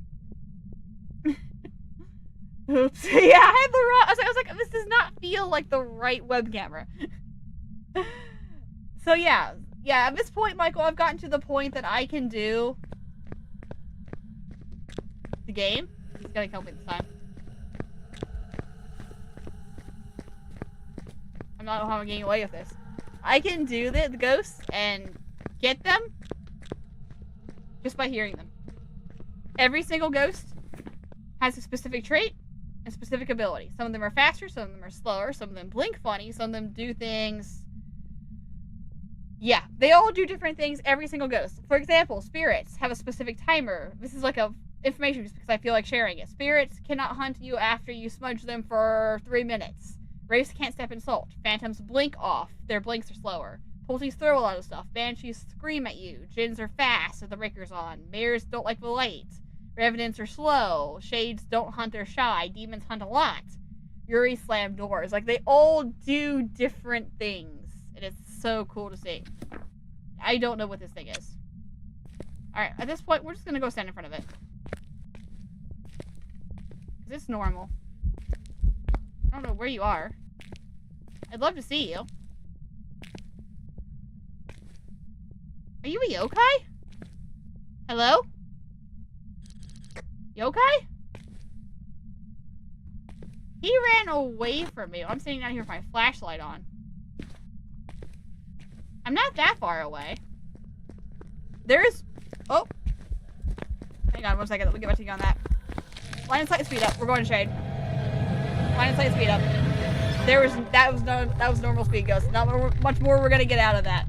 Oops. Yeah, I had the wrong. I was like, this does not feel like the right web camera. So yeah, at this point, Michael, I've gotten to the point that I can do the game. He's gonna kill me this time. I'm not how I'm getting away with this. I can do the ghosts and get them just by hearing them. Every single ghost has a specific trait and specific ability. Some of them are faster, some of them are slower, some of them blink funny, some of them do things Yeah, they all do different things, every single ghost. For example, spirits have a specific timer. This is like a information just because I feel like sharing it. Spirits cannot hunt you after you smudge them for 3 minutes. Wraiths can't step in salt. Phantoms blink off. Their blinks are slower. Pulseys throw a lot of stuff. Banshees scream at you. Djinns are fast with the breakers on. Mares don't like the light. Revenants are slow. Shades don't hunt, they're shy. Demons hunt a lot. Yuri slam doors. Like, they all do different things. And it's so cool to see. I don't know what this thing is. Alright, at this point, we're just gonna go stand in front of it. Because it's normal. I don't know where you are. I'd love to see you. Are you a yokai? Hello? Yokai? He ran away from me. I'm sitting down here with my flashlight on. I'm not that far away. There's... Oh. Hang on 1 second. Let me get back to you on that. Line of sight, speed up. We're going to shade. Line of sight, speed up. That was normal speed, ghost. Not much more we're gonna get out of that.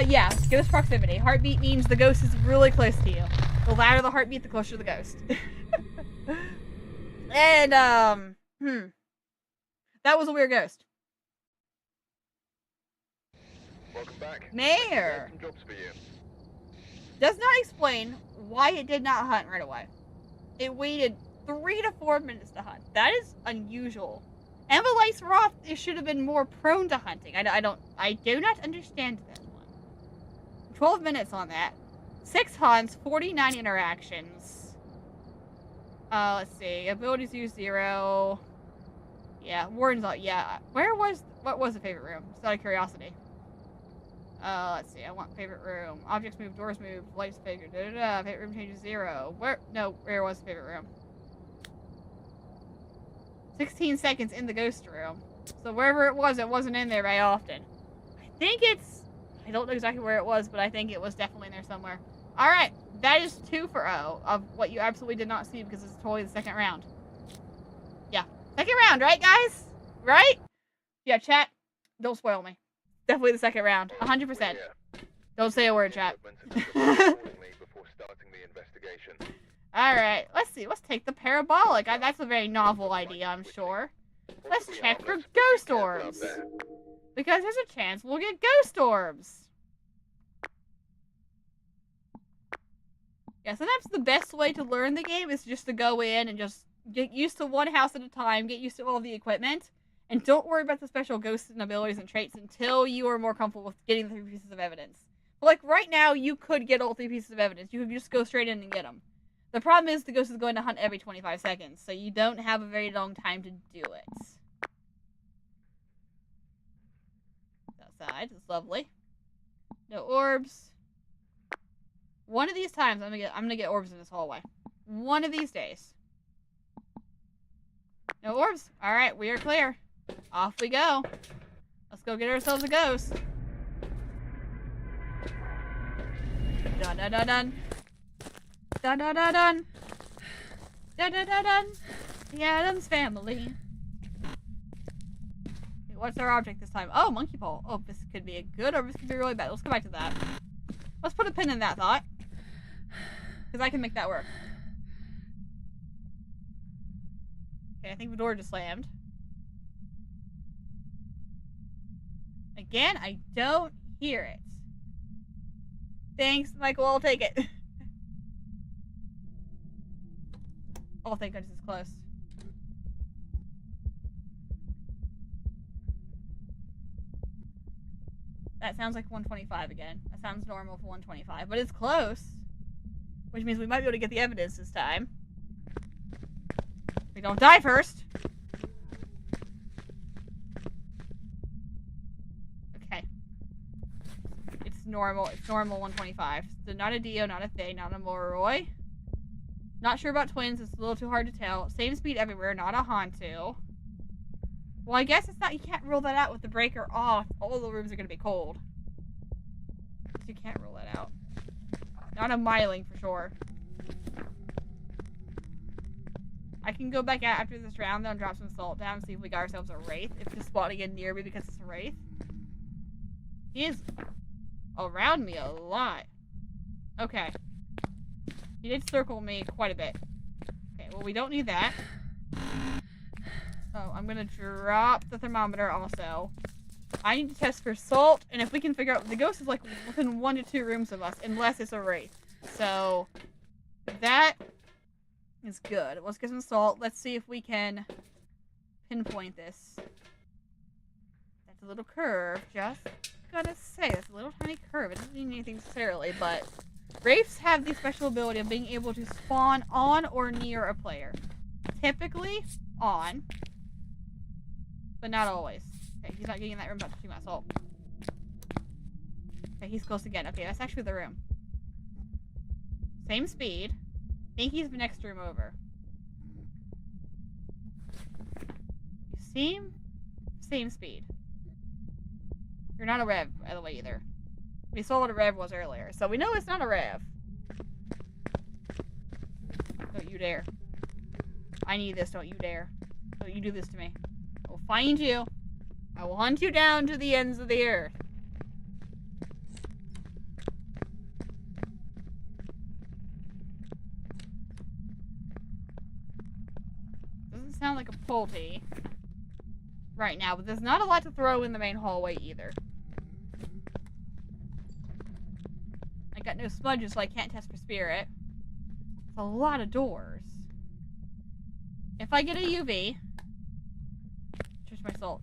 Yeah. Ghost proximity. Heartbeat means the ghost is really close to you. The louder the heartbeat, the closer the ghost. And, that was a weird ghost. Welcome back. Mayor. Some jobs for you. Does not explain why it did not hunt right away. It waited 3 to 4 minutes to hunt. That is unusual. And the lights were off. It should have been more prone to hunting. I do not understand that one. 12 minutes on that. 6 hunts, 49 interactions. Let's see. Abilities used 0. Yeah, Warden's all, yeah. What was the favorite room? Just out of curiosity. Let's see. I want favorite room. Objects move, doors move, lights figure. Favorite room changes 0. Where was the favorite room? 16 seconds in the ghost room. So wherever it wasn't in there very often. I don't know exactly where it was, but I think it was definitely in there somewhere. Alright, that is 2 for O of what you absolutely did not see because it's totally the second round. Yeah. Second round, right guys? Right? Yeah, chat. Don't spoil me. Definitely the second round. 100%. Don't say a word, chat. Alright, let's see. Let's take the parabolic. That's a very novel idea, I'm sure. Let's check for ghost orbs. Because there's a chance we'll get ghost orbs. Yeah, sometimes the best way to learn the game is just to go in and just get used to one house at a time, get used to all the equipment, and don't worry about the special ghosts and abilities and traits until you are more comfortable with getting the 3 pieces of evidence. But like right now, you could get all 3 pieces of evidence. You could just go straight in and get them. The problem is the ghost is going to hunt every 25 seconds, so you don't have a very long time to do it. Outside, it's lovely. No orbs. One of these times, I'm gonna get orbs in this hallway. One of these days. No orbs. All right, we are clear. Off we go. Let's go get ourselves a ghost. Dun dun dun dun. Dun dun dun dun. Dun dun dun dun. The Addams family. Okay, what's our object this time? Oh, monkey pole. Oh, this could be a good or this could be really bad. Let's go back to that. Let's put a pin in that thought. Because I can make that work. Okay, I think the door just slammed. Again, I don't hear it. Thanks, Michael. I'll take it. Oh, thank goodness it's close. That sounds like 125 again. That sounds normal for 125, but it's close. Which means we might be able to get the evidence this time. We don't die first. Okay. It's normal. It's normal 125. So not a Dio, not a Thay, not a Moroi. Not sure about twins. It's a little too hard to tell. Same speed everywhere. Not a Hantu. Well, I guess it's not. You can't rule that out with the breaker off. All the rooms are going to be cold. So you can't rule that out. Not a Myling for sure. I can go back out after this round, though, and drop some salt down and see if we got ourselves a Wraith. If it's spawning in near me because it's a Wraith. He is around me a lot. Okay. He did circle me quite a bit. Okay, well, we don't need that. So I'm gonna drop the thermometer also. I need to test for salt, and if we can figure out... The ghost is like within 1 to 2 rooms of us, unless it's a wraith. So that is good. Let's get some salt. Let's see if we can pinpoint this. That's a little curve, just gotta say. That's a little tiny curve. It doesn't mean anything necessarily, but wraiths have the special ability of being able to spawn on or near a player. Typically on, but not always. Okay, he's not getting in that room about too much salt. Okay, he's close again. Okay, that's actually the room. Same speed. I think he's the next room over. You see him? Same speed. You're not a rev, by the way, either. We saw what a rev was earlier, so we know it's not a rev. Don't you dare. I need this, don't you dare. Don't you do this to me. I will find you. I will hunt you down to the ends of the earth. Doesn't sound like a Polty right now, but there's not a lot to throw in the main hallway either. I got no smudges, so I can't test for spirit. It's a lot of doors. If I get a UV... Just my salt.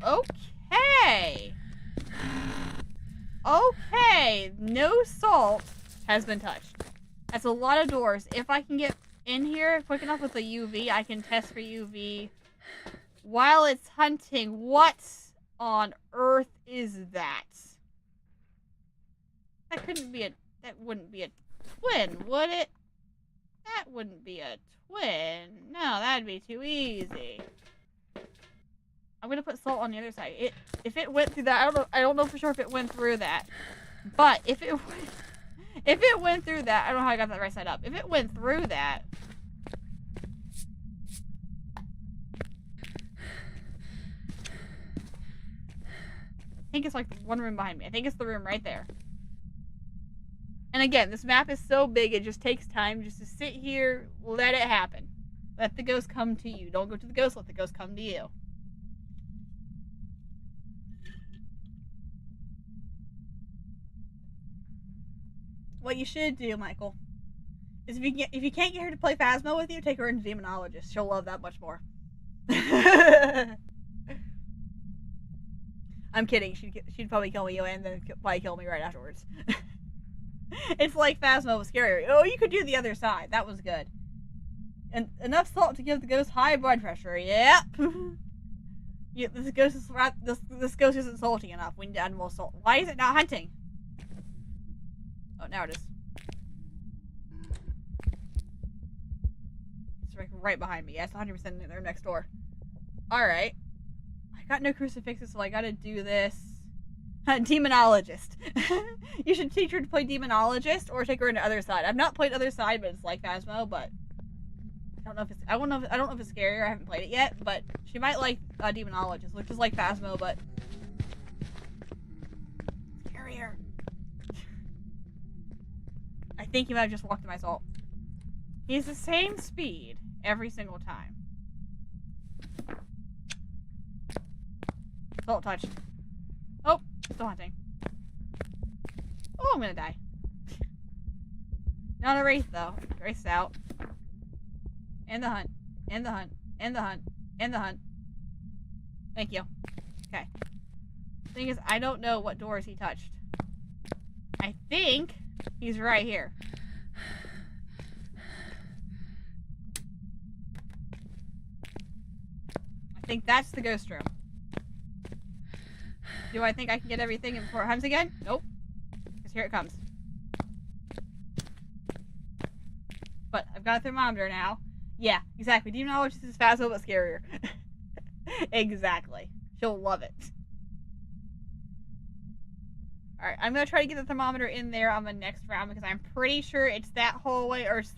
Okay! Okay! No salt has been touched. That's a lot of doors. If I can get in here quick enough with the UV, I can test for UV while it's hunting. What on earth is that? That couldn't be a... That wouldn't be a twin, would it? That wouldn't be a twin. No, that'd be too easy. I'm gonna put salt on the other side. If it went through that, I don't know for sure if it went through that. But if it went through that, I don't know how I got that right side up. If it went through that, I think it's like one room behind me. I think it's the room right there. And again, this map is so big, it just takes time just to sit here, let it happen. Let the ghost come to you. Don't go to the ghost, let the ghost come to you. What you should do, Michael, is if you can't get her to play Phasmo with you, take her into Demonologist. She'll love that much more. I'm kidding. She'd probably kill me and then probably kill me right afterwards. It's like Phasmo was scarier. Oh, you could do the other side. That was good. And enough salt to give the ghost high blood pressure. Yep. Yeah, this ghost isn't salty enough. We need to add more salt. Why is it not hunting? Oh, now it is. It's right behind me. Yeah, it's 100% in there next door. Alright. I got no crucifixes, so I gotta do this. Demonologist. You should teach her to play Demonologist or take her into Other Side. I've not played Other Side, but it's like Phasmo, but I don't know if it's scarier. I haven't played it yet, but she might like Demonologist, which is like Phasmo, but scarier. I think he might have just walked to my salt. He's the same speed every single time. Salt touched. Oh, still hunting. Oh, I'm gonna die. Not a wraith though. Wraith's out. And the hunt. And the hunt. And the hunt. And the hunt. Thank you. Okay. Thing is, I don't know what doors he touched. I think he's right here. I think that's the ghost room. Do I think I can get everything before it hunts again? Nope. Because here it comes. But I've got a thermometer now. Yeah, exactly. Demonologist is Phasmo but scarier. Exactly. She'll love it. Alright, I'm gonna try to get the thermometer in there on the next round because I'm pretty sure it's that hallway or it's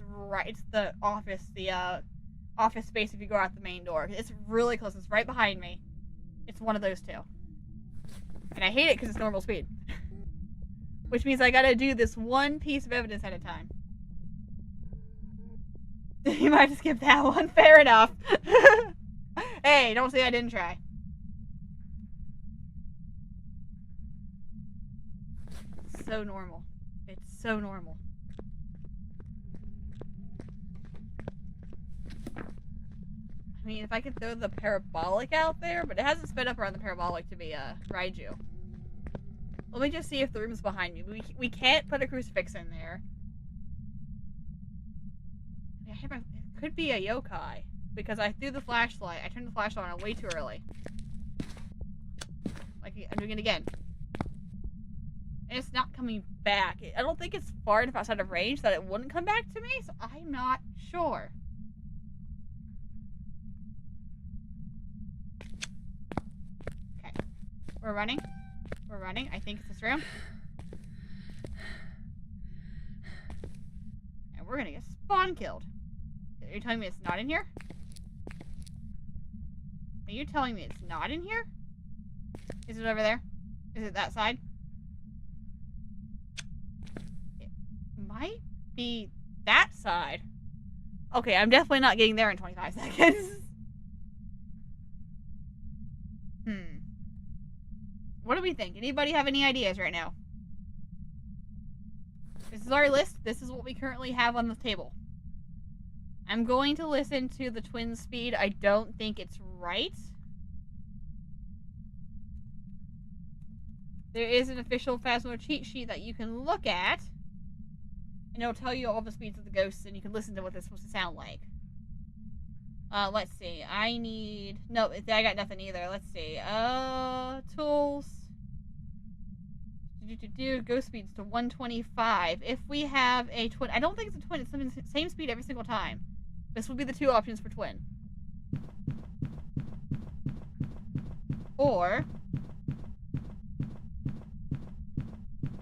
the office, office space if you go out the main door. It's really close. It's right behind me. It's one of those two. And I hate it because it's normal speed. Which means I gotta do this one piece of evidence at a time. You might have skipped that one. Fair enough. Hey, don't say I didn't try. It's so normal. It's so normal. I mean, if I could throw the parabolic out there, but it hasn't sped up around the parabolic to be Raiju. Let me just see if the room's behind me. We can't put a crucifix in there. It could be a yokai. Because I threw the flashlight. I turned the flashlight on way too early. Like, I'm doing it again. And it's not coming back. I don't think it's far enough outside of range that it wouldn't come back to me, so I'm not sure. Okay. We're running. We're running. I think it's this room. And we're gonna get spawn killed. Are you telling me it's not in here? Are you telling me it's not in here? Is it over there? Is it that side? It might be that side. Okay, I'm definitely not getting there in 25 seconds. What do we think? Anybody have any ideas right now? This is our list. This is what we currently have on the table. I'm going to listen to the twin speed. I don't think it's right. There is an official Phasmo cheat sheet that you can look at. And it'll tell you all the speeds of the ghosts, and you can listen to what they're supposed to sound like. Let's see. I need... No, I got nothing either. Let's see. Tools. Ghost speeds to 125. If we have a twin... I don't think it's a twin. It's the same speed every single time. This would be the two options for twin. Or...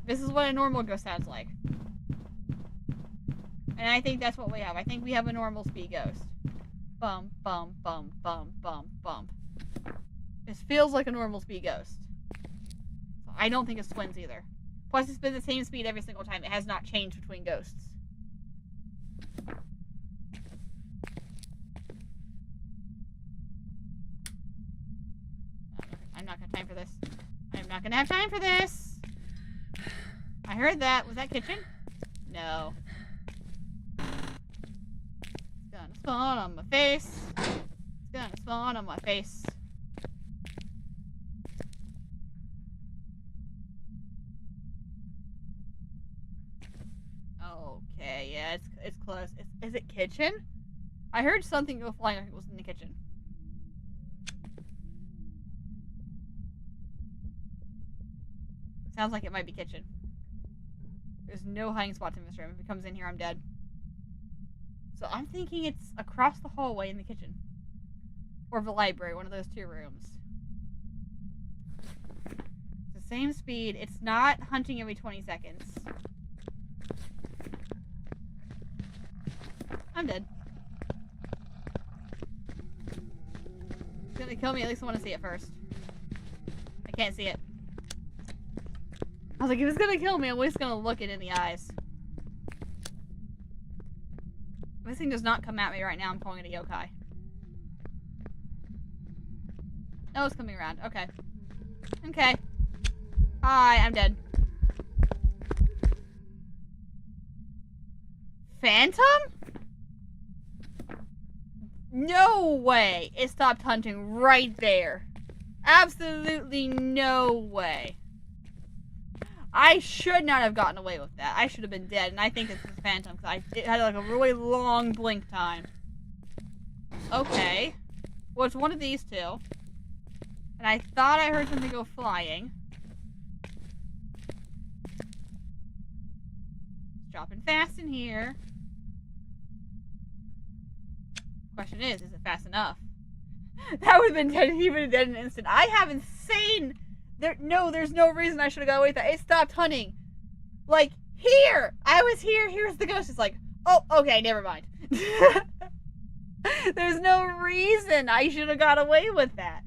this is what a normal ghost sounds like. And I think that's what we have. I think we have a normal speed ghost. Bum, bum, bum, bum, bum, bum. This feels like a normal speed ghost. So I don't think it's twins either. Plus, it's been the same speed every single time. It has not changed between ghosts. I'm not gonna have time for this. I'm not gonna have time for this. I heard that. Was that kitchen? No. It's gonna spawn on my face. It's gonna spawn on my face. Okay, yeah, it's close. Is it kitchen? I heard something go flying like it was in the kitchen. Sounds like it might be kitchen. There's no hiding spots in this room. If it comes in here, I'm dead. So I'm thinking it's across the hallway in the kitchen. Or the library, one of those two rooms. It's the same speed. It's not hunting every 20 seconds. I'm dead. It's gonna kill me. At least I want to see it first. I can't see it. I was like, if it's gonna kill me, I'm at least gonna look it in the eyes. If this thing does not come at me right now, I'm calling it a yokai. Oh, it's coming around. Okay. Okay. Hi, I'm dead. Phantom? No way! It stopped hunting right there. Absolutely no way. I should not have gotten away with that. I should have been dead, and I think this is Phantom, because it had like a really long blink time. Okay. Well, it's one of these two. And I thought I heard something go flying. It's dropping fast in here. Question is it fast enough? That would have been dead, he would have dead in an instant. I have insane... there's no reason I should have got away with that. It stopped hunting. Like, here! I was here, here's the ghost. It's like, oh, okay, never mind. There's no reason I should have got away with that.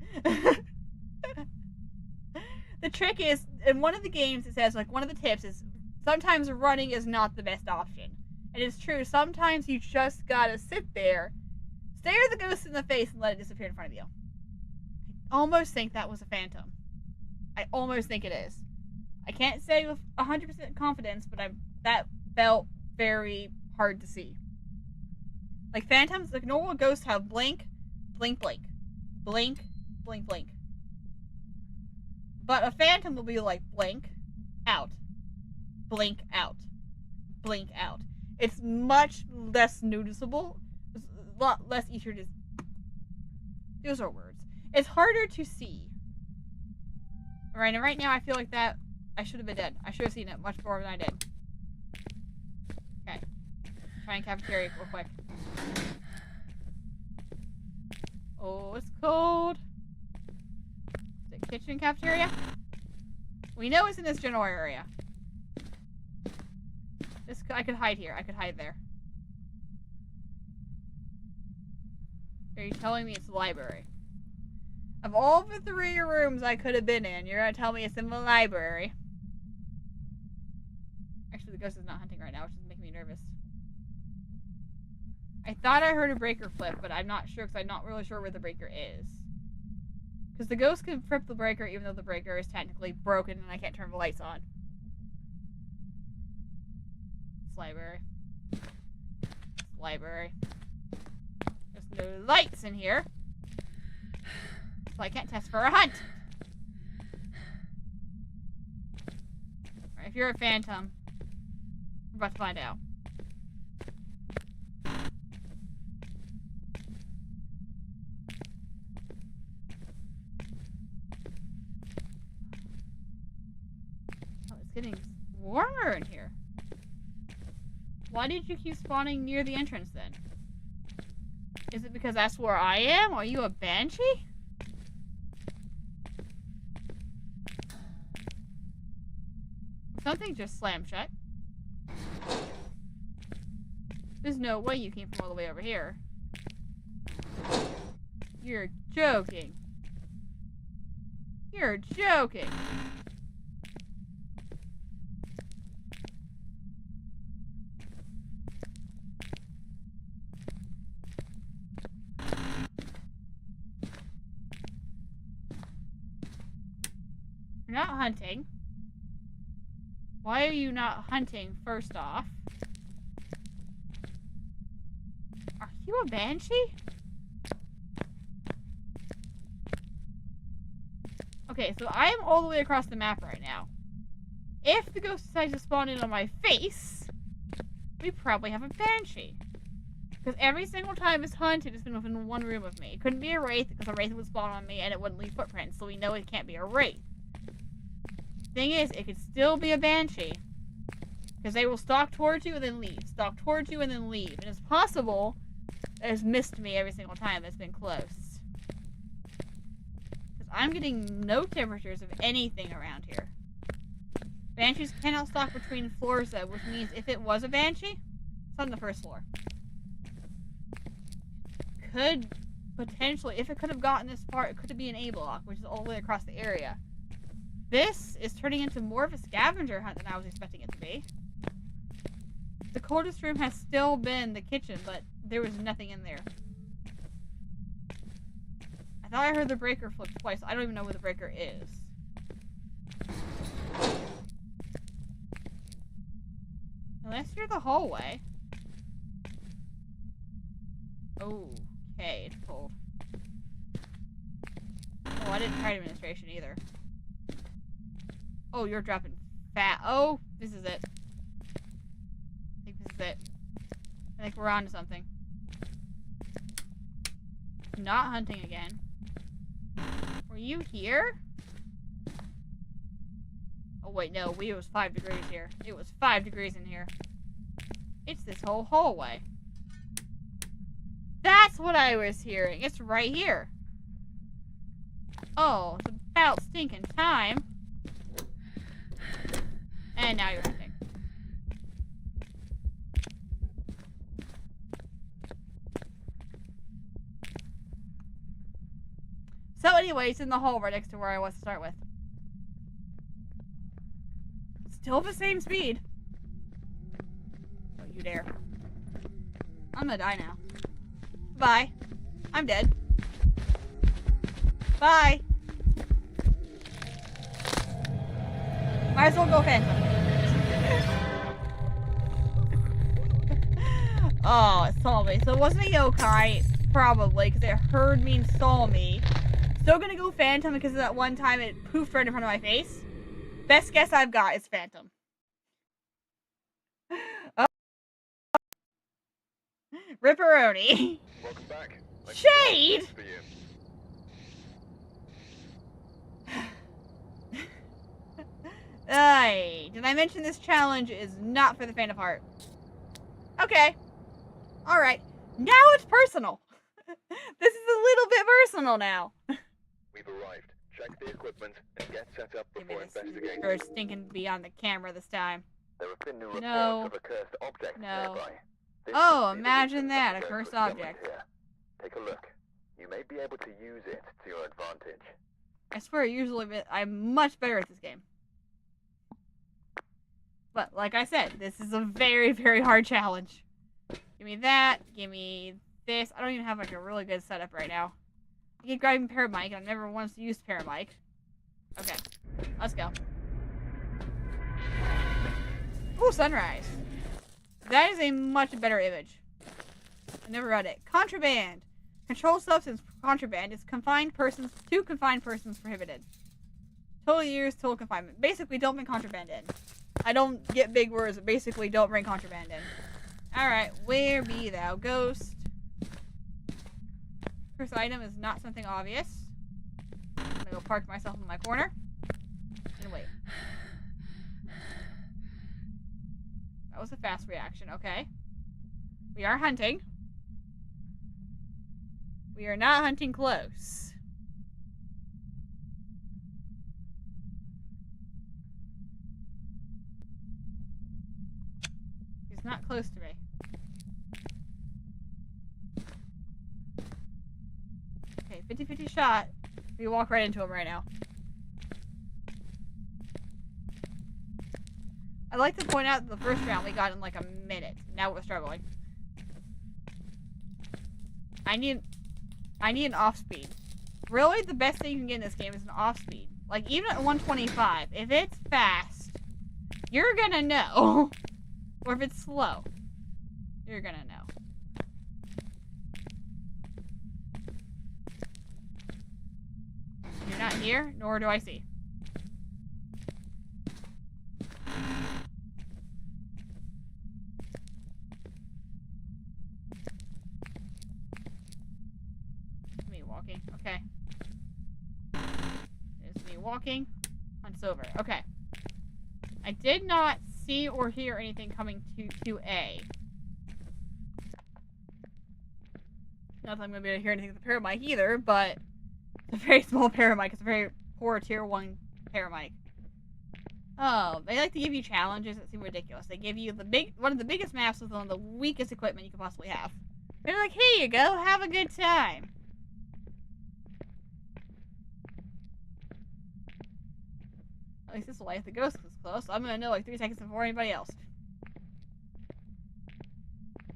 The trick is, in one of the games, it says, like, one of the tips is sometimes running is not the best option. And it's true, sometimes you just gotta sit there, stare the ghost in the face, and let it disappear in front of you. I almost think that was a phantom. I almost think it is. I can't say with 100% confidence, but that felt very hard to see. Like, phantoms, like normal ghosts have blink, blink, blink. Blink, blink, blink. But a phantom will be like blink, out. Blink, out. Blink, out. It's much less noticeable. It's a lot less easier to... Those are words. It's harder to see. Right, and right now I feel like that... I should have been dead. I should have seen it much more than I did. Okay. Trying cafeteria real quick. Oh, it's cold. Is it kitchen cafeteria? We know it's in this general area. This, I could hide here. I could hide there. Are you telling me it's the library? Of all the 3 rooms I could have been in, you're gonna tell me it's in the library. Actually, the ghost is not hunting right now, which is making me nervous. I thought I heard a breaker flip, but I'm not sure because I'm not really sure where the breaker is. Because the ghost can flip the breaker even though the breaker is technically broken and I can't turn the lights on. It's library. It's library. There's no lights in here. So I can't test for a hunt. Alright, if you're a phantom, we're about to find out. Oh, it's getting warmer in here. Why did you keep spawning near the entrance then? Is it because that's where I am? Are you a banshee? Something just slammed shut. There's no way you came from all the way over here. You're joking. You're joking. You're not hunting. Why are you not hunting, first off? Are you a banshee? Okay, so I am all the way across the map right now. If the ghost decides to spawn in on my face, we probably have a banshee. Because every single time it's hunted, it's been within 1 room of me. It couldn't be a wraith, because a wraith would spawn on me and it wouldn't leave footprints, so we know it can't be a wraith. Thing is, it could still be a banshee. Because they will stalk towards you and then leave. Stalk towards you and then leave. And it's possible that it's missed me every single time it's been close. Because I'm getting no temperatures of anything around here. Banshees cannot stalk between floors though, which means if it was a banshee, it's on the 1st floor. Could potentially, if it could have gotten this far, it could be an A block, which is all the way across the area. This is turning into more of a scavenger hunt than I was expecting it to be. The coldest room has still been the kitchen, but there was nothing in there. I thought I heard the breaker flip twice. I don't even know where the breaker is. Unless you're the hallway. Okay, it's cold. Oh, I didn't try administration either. Oh, you're dropping fat. Oh, this is it. I think this is it. I think we're on to something. Not hunting again. Were you here? Oh, wait, no. It was 5 degrees here. It was 5 degrees in here. It's this whole hallway. That's what I was hearing. It's right here. Oh, it's about stinking time. And now you're hunting. So anyway, it's in the hole right next to where I was to start with. Still the same speed. Don't you dare. I'm gonna die now. Bye. I'm dead. Bye. Might as well go Phantom. Oh, it saw me. So it wasn't a yokai, probably, because it heard me and saw me. Still gonna go Phantom because of that one time it poofed right in front of my face. Best guess I've got is Phantom. Oh. Ripperoni. Welcome back. Shade! For you. Aye. Did I mention this challenge is not for the faint of heart? Okay. Alright. Now it's personal. This is a little bit personal now. We've arrived. Check the equipment and get set up before This investigating. or stinking be on the camera this time. There have been new reports No. of a cursed object No. nearby. This Oh, must be the imagine reason that, for a the cursed settlement object. here. Take a look. You may be able to use it to your advantage. I swear, usually I'm much better at this game. But, like I said, this is a very, very hard challenge. Give me that. Give me this. I don't even have, like, a really good setup right now. I keep grabbing Paramic, and I've never once used Paramic. Okay. Let's go. Ooh, sunrise. That is a much better image. I never read it. Contraband. Controlled substance contraband is confined persons prohibited. Total years, total confinement. Basically, don't bring contraband in. I don't get big words, but basically, don't bring contraband in. Alright, where be thou, ghost? First item is not something obvious. I'm gonna go park myself in my corner. And wait. That was a fast reaction, okay. We are hunting. We are not hunting close. He's not close to me. Okay, 50-50 shot. We walk right into him right now. I'd like to point out that the first round we got in like a minute. Now we're struggling. I need an off speed. Really, the best thing you can get in this game is an off speed. Like, even at 125, if it's fast, you're gonna know. Or if it's slow, you're gonna know. You're not here, nor do I see. Me walking, okay. There's me walking. Hunt's over, okay. I did not see or hear anything coming to A. Not that I'm going to be able to hear anything with the Paramic either, but it's a very small Paramic. It's a very poor tier 1 Paramic. Oh, they like to give you challenges that seem ridiculous. They give you one of the biggest maps with one of the weakest equipment you could possibly have. They're like, here you go, have a good time. At least this will light the ghost is close. So I'm gonna know like 3 seconds before anybody else.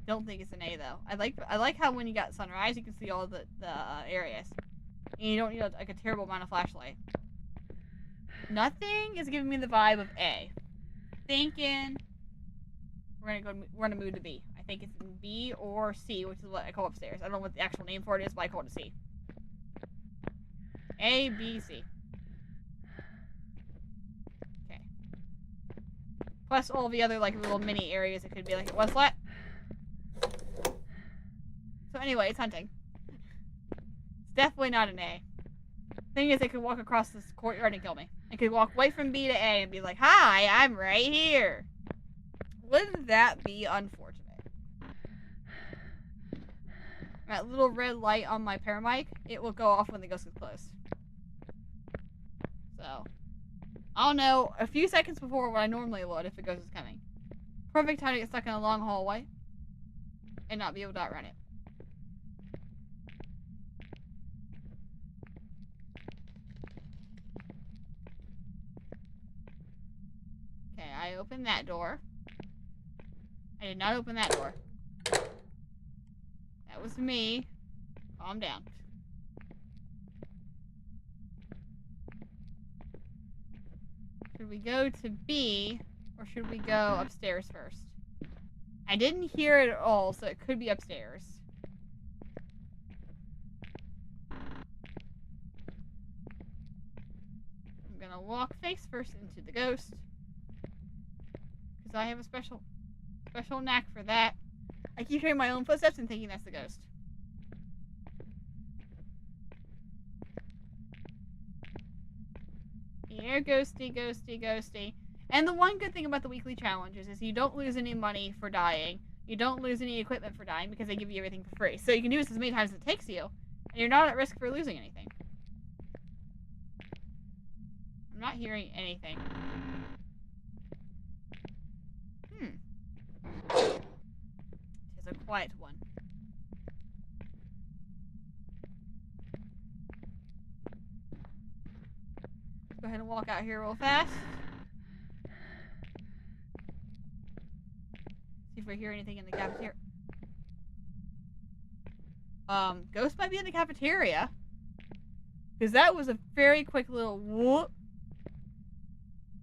Don't think it's an A though. I like how when you got sunrise, you can see all the areas, and you don't need like a terrible amount of flashlight. Nothing is giving me the vibe of A. Thinking we're gonna move to B. I think it's in B or C, which is what I call upstairs. I don't know what the actual name for it is, but I call it a C. A, B, C. Plus all the other like little mini areas it could be like it was flat. So anyway, it's hunting. It's definitely not an A. Thing is, it could walk across this courtyard and kill me. It could walk right from B to A and be like, "Hi, I'm right here." Wouldn't that be unfortunate? That little red light on my Paramic, it will go off when the ghost gets close. So, I'll know a few seconds before what I normally would if the ghost is coming. Perfect time to get stuck in a long hallway and not be able to outrun it. Okay, I opened that door. I did not open that door. That was me. Calm down. Should we go to B, or should we go upstairs first? I didn't hear it at all, so it could be upstairs. I'm gonna walk face first into the ghost, because I have a special knack for that. I keep hearing my own footsteps and thinking that's the ghost. Here, ghosty, ghosty, ghosty. And the one good thing about the weekly challenges is you don't lose any money for dying. You don't lose any equipment for dying because they give you everything for free. So you can do this as many times as it takes you, and you're not at risk for losing anything. I'm not hearing anything. It's a quiet one. Go ahead and walk out here real fast. See if we hear anything in the cafeteria. Ghost might be in the cafeteria. Because that was a very quick little whoop.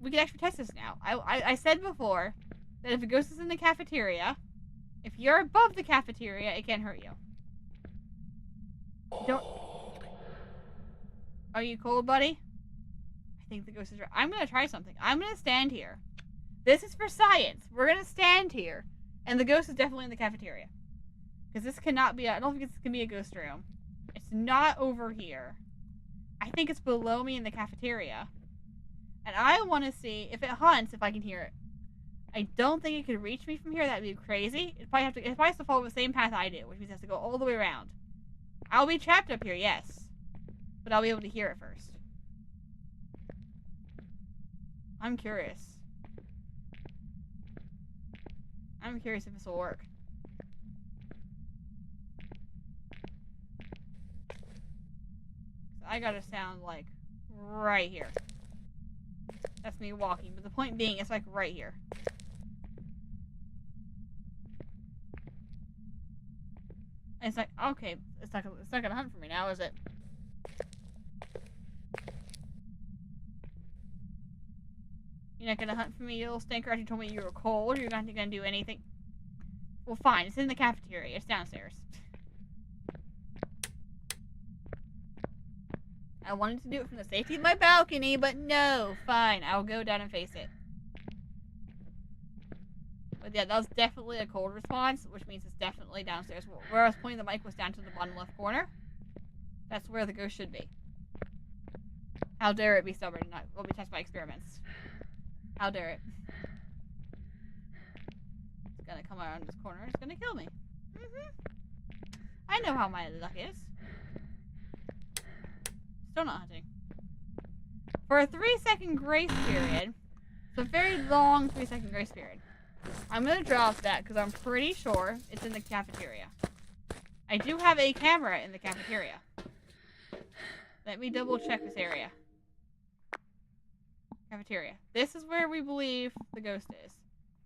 We can actually test this now. I said before that if a ghost is in the cafeteria, if you're above the cafeteria, it can't hurt you. Don't. Are you cold, buddy? I think the ghost is right. I'm gonna try something. I'm gonna stand here. This is for science. We're gonna stand here. And the ghost is definitely in the cafeteria. Because this cannot be I don't think this can be a ghost room. It's not over here. I think it's below me in the cafeteria. And I want to see if it hunts, if I can hear it. I don't think it could reach me from here. That'd be crazy. It probably has to follow the same path I do, which means it has to go all the way around. I'll be trapped up here, yes. But I'll be able to hear it first. I'm curious. I'm curious if this will work. So I gotta sound like right here. That's me walking, but the point being, it's like right here. And it's like, okay, it's not gonna hunt for me now, is it? You're not gonna hunt for me, you little stinker, after you told me you were cold, you're not gonna do anything. Well, fine, it's in the cafeteria, it's downstairs. I wanted to do it from the safety of my balcony, but no, fine, I'll go down and face it. But yeah, that was definitely a cold response, which means it's definitely downstairs. Where I was pointing the mic was down to the bottom left corner. That's where the ghost should be. How dare it be stubborn and not let me test my experiments. How dare it. It's gonna come around this corner, it's gonna kill me. I know how my luck is. Still not hunting. For a 3-second grace period, it's a very long 3-second grace period. I'm gonna drop that because I'm pretty sure it's in the cafeteria. I do have a camera in the cafeteria. Let me double check this area. Cafeteria. This is where we believe the ghost is.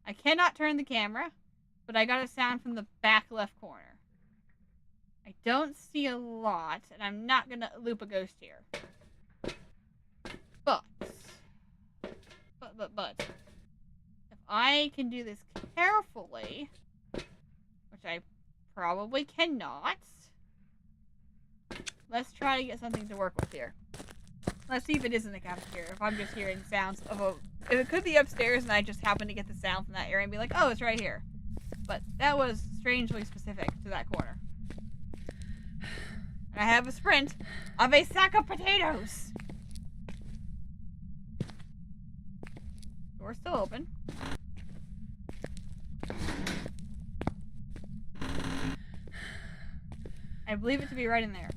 I cannot turn the camera, but I got a sound from the back left corner. I don't see a lot, and I'm not gonna loop a ghost here. But, if I can do this carefully, which I probably cannot, let's try to get something to work with here. Let's see if it is in the cafeteria, if I'm just hearing sounds of a... If it could be upstairs and I just happen to get the sound from that area and be like, oh, it's right here. But that was strangely specific to that corner. And I have a sprint of a sack of potatoes. Door's still open. I believe it to be right in there.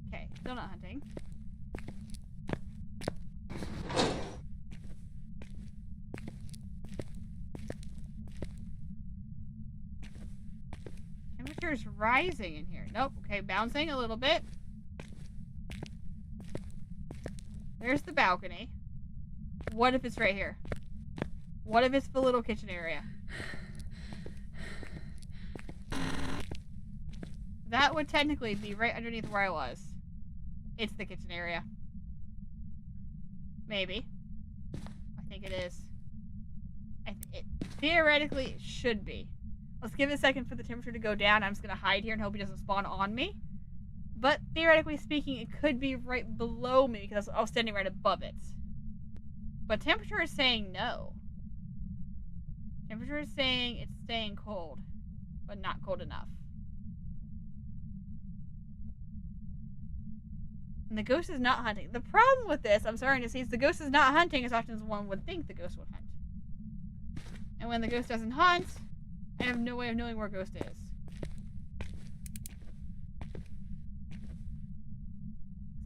Okay, still not hunting. Temperature's rising in here. Nope, okay, bouncing a little bit. There's the balcony. What if it's right here? What if it's the little kitchen area? That would technically be right underneath where I was. It's the kitchen area. Maybe. I think it is. It theoretically should be. Let's give it a second for the temperature to go down. I'm just going to hide here and hope he doesn't spawn on me. But theoretically speaking, it could be right below me because I was standing right above it. But temperature is saying no. Temperature is saying it's staying cold, but not cold enough. And the ghost is not hunting. The problem with this, I'm starting to see, is the ghost is not hunting as often as one would think the ghost would hunt. And when the ghost doesn't hunt, I have no way of knowing where ghost is.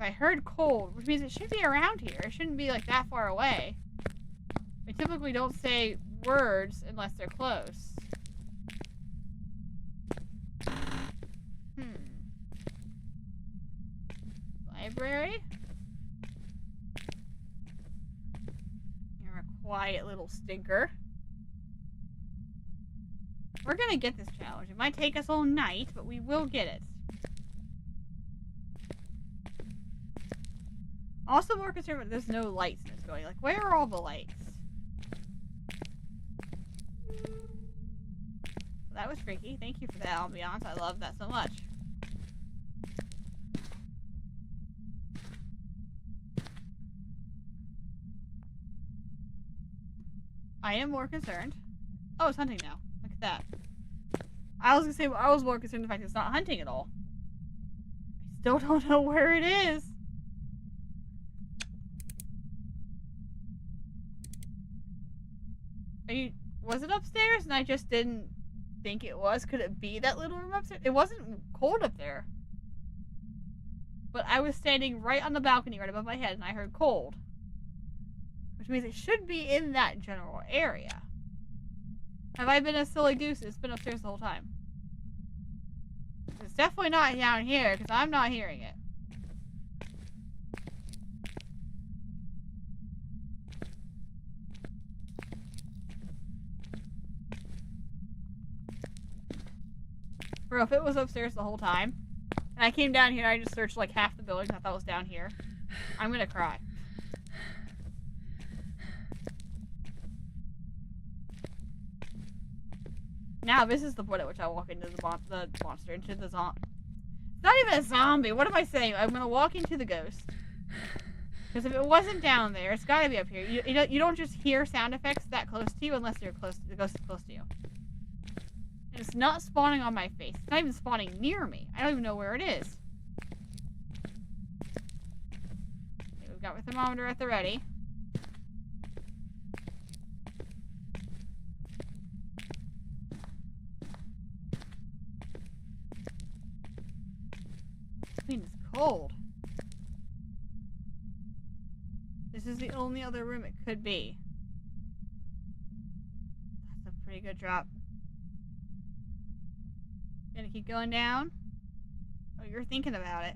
I heard cold, which means it should be around here. It shouldn't be like that far away. We typically don't say words unless they're close. Library? You're a quiet little stinker. We're gonna get this challenge. It might take us all night, but we will get it. Also more concerned that there's no lights in this building. Like, where are all the lights? Well, that was freaky. Thank you for that ambiance. I love that so much. I am more concerned. Oh, it's hunting now. Look at that. I was gonna say, I was more concerned with the fact it's not hunting at all. I still don't know where it is. Was it upstairs and I just didn't think it was? Could it be that little room upstairs? It wasn't cold up there. But I was standing right on the balcony right above my head and I heard cold. Which means it should be in that general area. Have I been a silly goose? It's been upstairs the whole time. It's definitely not down here because I'm not hearing it. Bro, if it was upstairs the whole time, and I came down here, I just searched like half the building I thought it was down here, I'm gonna cry. Now, this is the point at which I walk into the monster, into the zombie. It's not even a zombie, what am I saying? I'm gonna walk into the ghost. Because if it wasn't down there, it's gotta be up here. You don't just hear sound effects that close to you unless you're close, the ghost is close to you. It's not spawning on my face. It's not even spawning near me. I don't even know where it is. Okay, we've got our thermometer at the ready. I mean, it's cold. This is the only other room it could be. That's a pretty good drop. Gonna keep going down? Oh, you're thinking about it.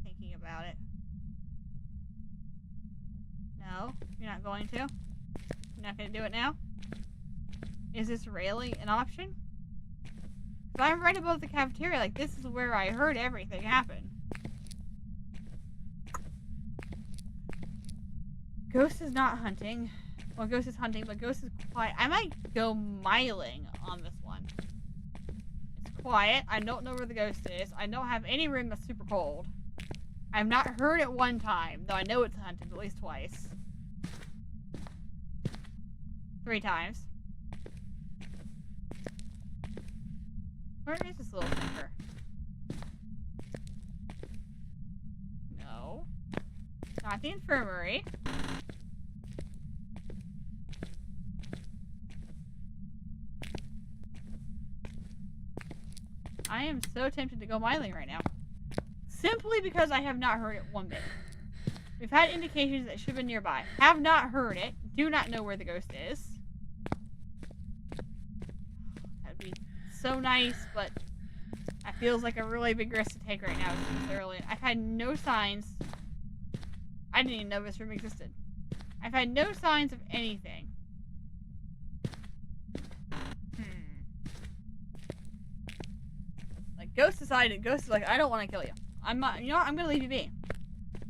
Thinking about it. No, you're not going to? You're not gonna do it now? Is this railing an option? Because I'm right above the cafeteria, like this is where I heard everything happen. Ghost is not hunting. Well, Ghost is hunting, but Ghost is quiet. I might go miling on this one. It's quiet. I don't know where the ghost is. I don't have any room that's super cold. I've not heard it one time, though I know it's hunted at least twice. 3 times. Where is this little thinker? No. Not the infirmary. I am so tempted to go miling right now. Simply because I have not heard it one bit. We've had indications that it should have been nearby. Have not heard it. Do not know where the ghost is. That'd be so nice, but that feels like a really big risk to take right now. It's early. I've had no signs. I didn't even know this room existed. I've had no signs of anything. Like, Ghost decided. Ghost is like, I don't want to kill you. I'm not. You know what? I'm gonna leave you be.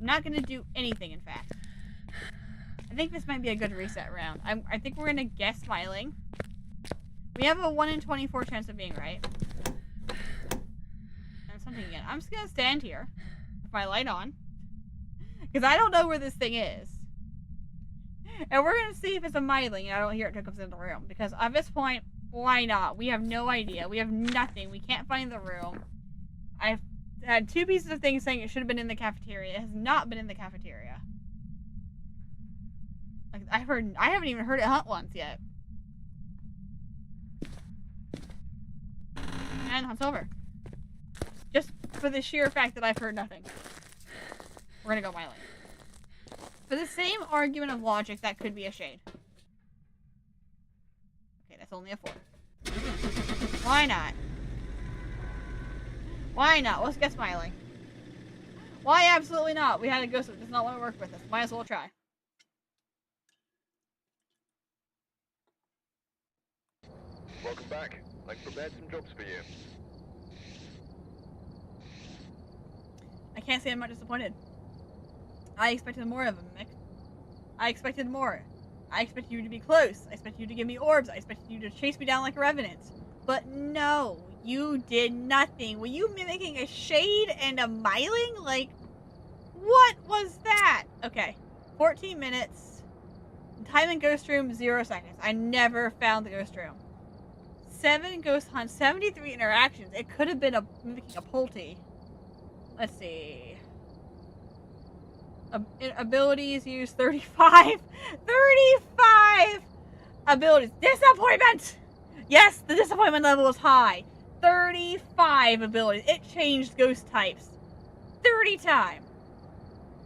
I'm not gonna do anything. In fact, I think this might be a good reset round. I think we're gonna guess smiling. We have a 1 in 24 chance of being right. And something again. I'm just gonna stand here with my light on. Because I don't know where this thing is. And we're gonna see if it's a myling and I don't hear it till it comes in the room. Because at this point, why not? We have no idea. We have nothing. We can't find the room. I've had 2 pieces of things saying it should have been in the cafeteria. It has not been in the cafeteria. Like, I haven't even heard it hunt once yet. And hunt's over. Just for the sheer fact that I've heard nothing. We're gonna go myling. For the same argument of logic, that could be a shade. Okay, that's only a 4. Why not? Why not? Let's get smiling. Why absolutely not? We had a ghost that does not want to work with us. Might as well try. Welcome back. I've prepared some jobs for you. I can't say I'm not disappointed. I expected more of him, Mick. I expected more. I expected you to be close. I expected you to give me orbs. I expected you to chase me down like a revenant. But no, you did nothing. Were you mimicking a shade and a myling? Like, what was that? Okay, 14 minutes. Time in ghost room, 0 seconds. I never found the ghost room. 7 ghost hunts, 73 interactions. It could have been mimicking a Pulte. Let's see. Abilities used 35. 35 abilities. Disappointment! Yes, the disappointment level is high. 35 abilities. It changed ghost types 30 times.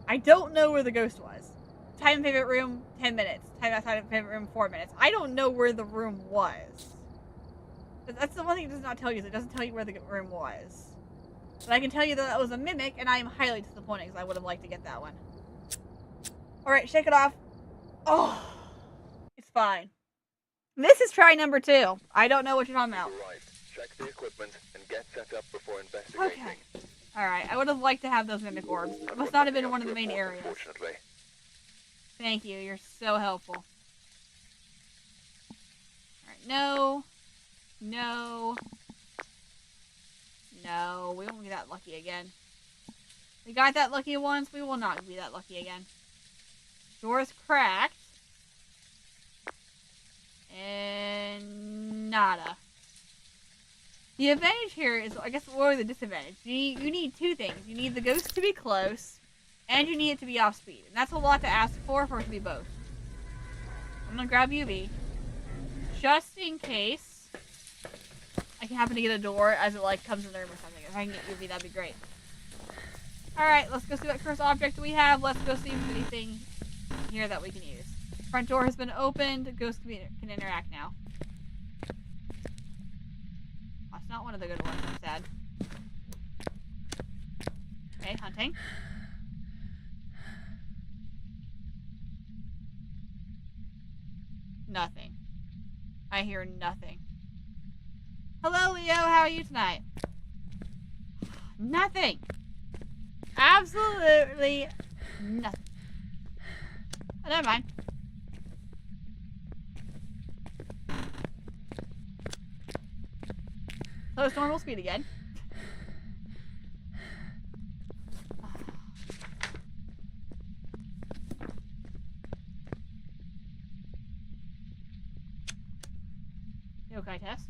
I don't know where the ghost was. Time in favorite room, 10 minutes. Time outside of favorite room, 4 minutes. I don't know where the room was. That's the one thing it does not tell you, is it doesn't tell you where the room was. But I can tell you that was a mimic, and I am highly disappointed because I would have liked to get that one. Alright, shake it off. Oh, it's fine. This is try number 2. I don't know what you're talking about. Right. Check the equipment and get set up before investigating. Okay. Alright, I would have liked to have those mimic orbs. It must not have been in one of the main areas. Unfortunately. Thank you, you're so helpful. Alright, no. No. No, we won't be that lucky again. We got that lucky once, we will not be that lucky again. Door's cracked. And nada. The advantage here is, I guess, what are the disadvantage? You need 2 things. You need the ghost to be close, and you need it to be off speed. And that's a lot to ask for it to be both. I'm gonna grab UV. Just in case I can happen to get a door as it, like, comes in the room or something. If I can get UV, that'd be great. Alright, let's go see what cursed object we have. Let's go see if there's anything here that we can use. Front door has been opened. Ghost can interact now. That's not one of the good ones, I'm sad. Okay, hunting. Nothing. I hear nothing. Hello, Leo. How are you tonight? Nothing. Absolutely nothing. Oh, never mind. So it's normal speed again. Yokai test.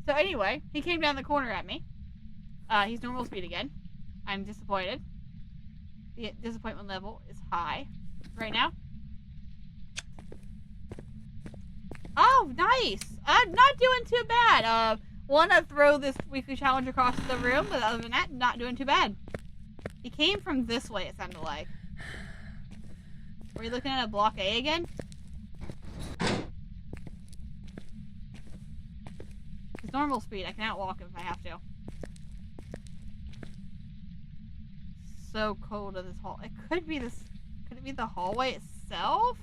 So anyway, he came down the corner at me. He's normal speed again. I'm disappointed. The disappointment level is high right now. Oh, nice! I'm not doing too bad. Wanna throw this weekly challenge across the room, but other than that, not doing too bad. He came from this way, it sounded like. Were you looking at a block A again? It's normal speed. I can outwalk him if I have to. so cold in this hall. It could be this. Could it be the hallway itself?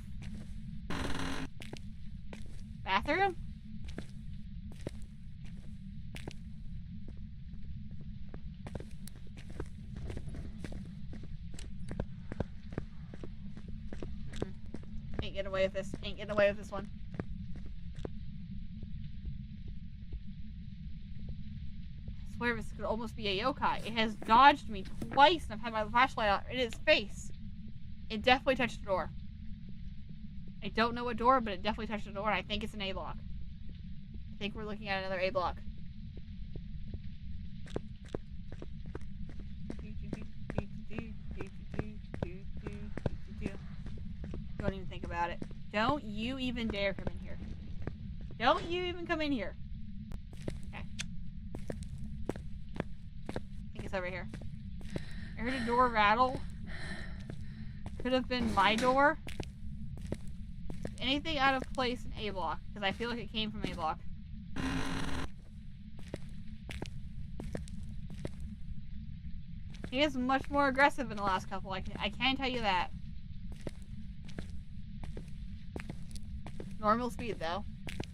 Bathroom? Ain't getting away with this. Ain't getting away with this one. I swear this could almost be a yokai. It has dodged me twice and I've had my flashlight out in its face. It definitely touched the door. I don't know what door, but it definitely touched the door, and I think it's an A block. I think we're looking at another A block. Don't even think about it. Don't you even dare come in here. Don't you even come in here. Okay. I think it's over here. I heard a door rattle. Could have been my door. Anything out of place in A block, because I feel like it came from A block. He is much more aggressive in the last couple. I can tell you that. Normal speed though,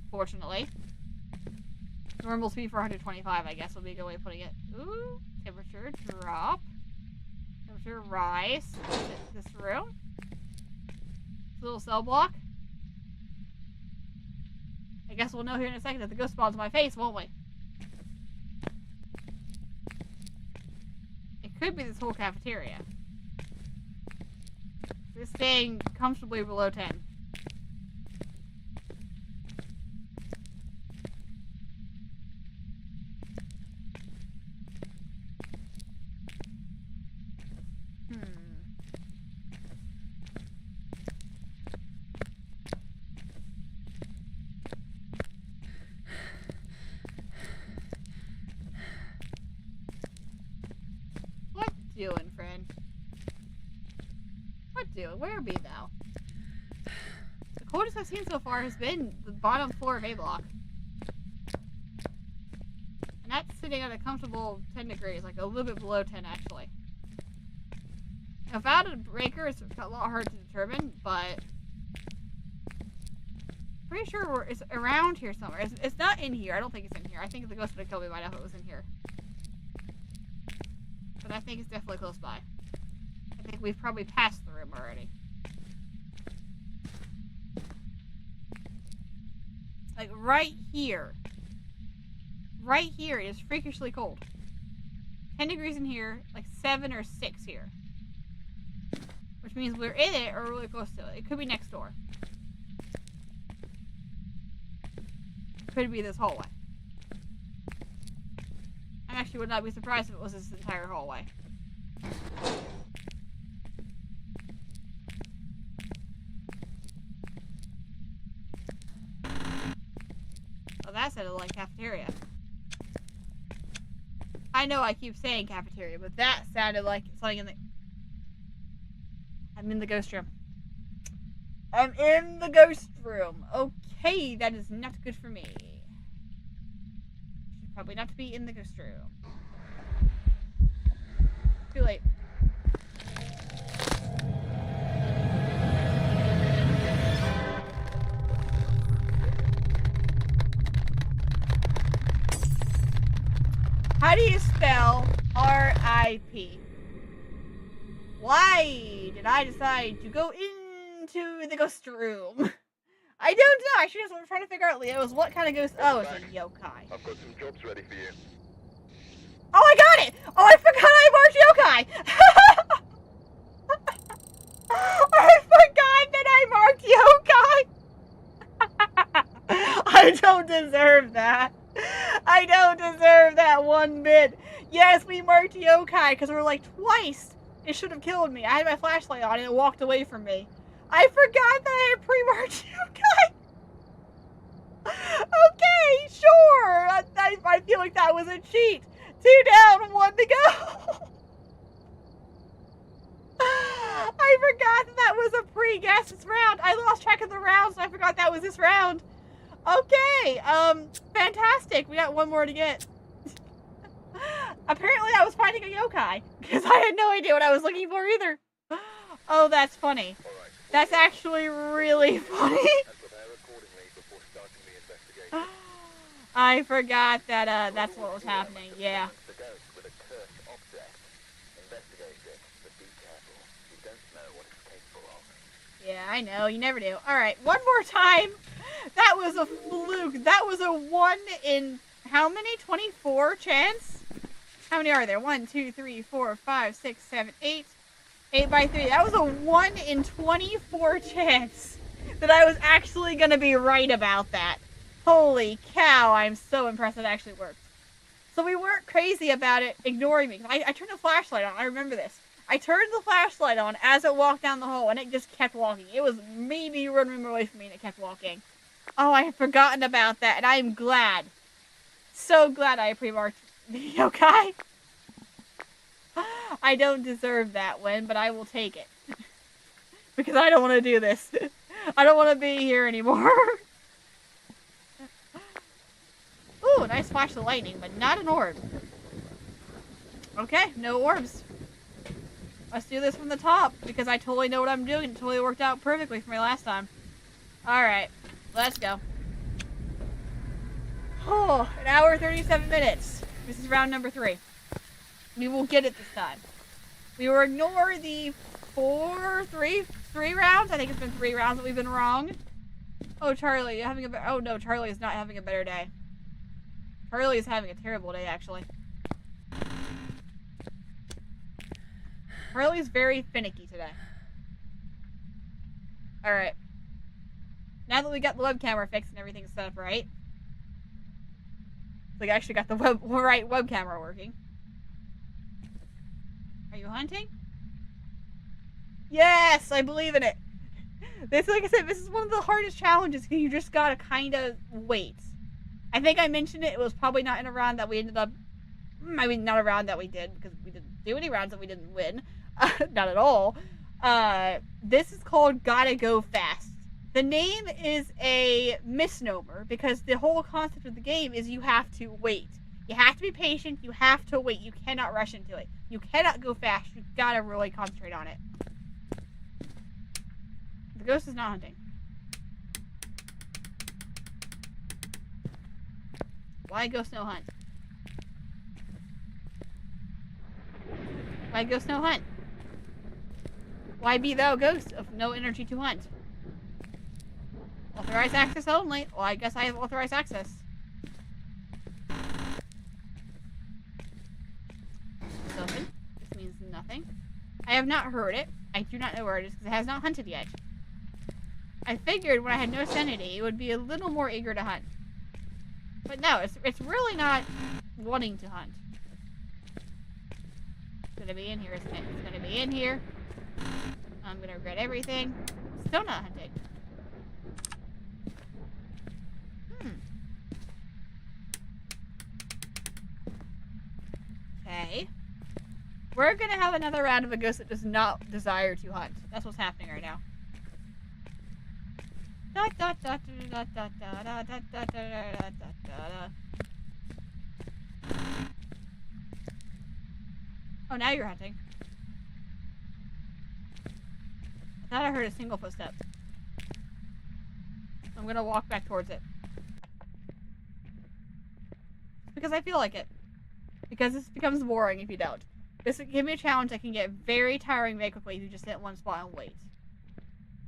fortunately. Normal speed for 125, I guess, would be a good way of putting it. Ooh, temperature drop. Temperature rise. This room. This little cell block. I guess we'll know here in a second if the ghost spawns in my face, won't we? It could be this whole cafeteria. It's staying comfortably below 10. Doing, friend? What doing? Where be thou? The coldest I've seen so far has been the bottom floor of A block. And that's sitting at a comfortable 10 degrees, like a little bit below 10 actually. Without a breaker, it's a lot hard to determine, but pretty sure it's around here somewhere. It's not in here. I don't think it's in here. I think the ghost would have killed me by now if it was in here. But I think it's definitely close by. I think we've probably passed the room already. Like right here. Right here is freakishly cold. 10 degrees in here, like 7 or 6 here. Which means we're in it or really close to it. It could be next door. Could be this hallway. I actually would not be surprised if it was this entire hallway. Oh, that sounded like cafeteria. I know I keep saying cafeteria, but that sounded like something in the... I'm in the ghost room. I'm in the ghost room. Okay, that is not good for me. Probably not to be in the ghost room. Too late. How do you spell R.I.P.? Why did I decide to go into the ghost room? I don't know. Actually, that's what I'm trying to figure out, Leo, is what kind of ghost... Oh, it's a yokai. I've got some jobs ready for you. Oh, I got it! Oh, I forgot I marked yokai! I forgot that I marked yokai! I don't deserve that. I don't deserve that one bit. Yes, we marked yokai because we were like twice. It should have killed me. I had my flashlight on and it walked away from me. I forgot that I had pre-marked yokai. Okay, sure. I feel like that was a cheat. 2 down, 1 to go. I forgot that was a pre-guess round. I lost track of the rounds, so I forgot that was this round. Okay, fantastic. We got one more to get. Apparently I was finding a yokai, because I had no idea what I was looking for either. Oh, that's funny. That's actually really funny. I forgot that that's what was happening. Yeah. Yeah, I know. You never do. All right, one more time. That was a fluke. That was a 1 in how many? 24 chance? How many are there? 1, 2, 3, 4, 5, 6, 7, 8. 8 by 3. That was a 1 in 24 chance that I was actually going to be right about that. Holy cow, I'm so impressed it actually worked. So we weren't crazy about it ignoring me. I turned the flashlight on. I remember this. I turned the flashlight on as it walked down the hall, and it just kept walking. It was maybe 1 room away from me, and it kept walking. Oh, I had forgotten about that, and I am glad. So glad I pre-marked the yokai. I don't deserve that win, but I will take it. Because I don't want to do this. I don't want to be here anymore. Ooh, nice flash of lightning, but not an orb. Okay, no orbs. Let's do this from the top, because I totally know what I'm doing. It totally worked out perfectly for me last time. Alright, let's go. Oh, 1 hour 37 minutes. This is round number 3. We will get it this time. We will ignore the 3 rounds. I think it's been 3 rounds that we've been wrong. Oh, Charlie, you're having a oh no, Charlie is not having a better day. Charlie is having a terrible day, actually. Charlie's very finicky today. Alright. Now that we got the web camera fixed and everything's set up right. We actually got the right web camera working. Are you hunting? Yes, I believe in it. This, like I said, this is one of the hardest challenges because you just gotta kind of wait. I think I mentioned it. It was probably not in a round that we ended up. I mean, not a round that we did because we didn't do any rounds that we didn't win. Not at all. This is called Gotta Go Fast. The name is a misnomer because the whole concept of the game is you have to wait. You have to be patient. You have to wait. You cannot rush into it. You cannot go fast. You gotta really concentrate on it. The ghost is not hunting. Why ghost no hunt? Why ghost no hunt? Why be thou ghost of no energy to hunt? Authorized access only. Well, I guess I have authorized access. It's open. This means nothing. I have not heard it. I do not know where it is because it has not hunted yet. I figured when I had no sanity, it would be a little more eager to hunt. But no, it's really not wanting to hunt. It's gonna be in here, isn't it? It's gonna be in here. I'm gonna regret everything. Still not hunting. Okay. We're gonna have another round of a ghost that does not desire to hunt. That's what's happening right now. Oh, now you're hunting. I thought I heard a single footstep. I'm gonna walk back towards it. Because I feel like it. Because this becomes boring if you don't. This will give me a challenge that can get very tiring very quickly if you just sit in one spot and wait.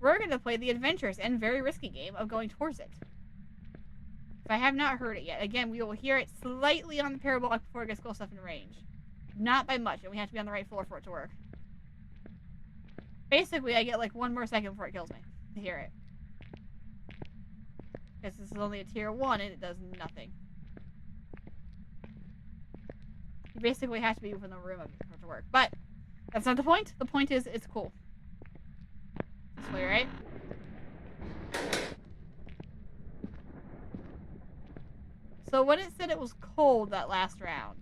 We're going to play the adventurous and very risky game of going towards it. If I have not heard it yet, again, we will hear it slightly on the parabolic before it gets close enough in range. Not by much, and we have to be on the right floor for it to work. Basically, I get like 1 more second before it kills me to hear it. Because this is only a tier 1 and it does nothing. You basically have to be within the room for it to work. But that's not the point. The point is it's cool. This way, right? So when it said it was cold that last round,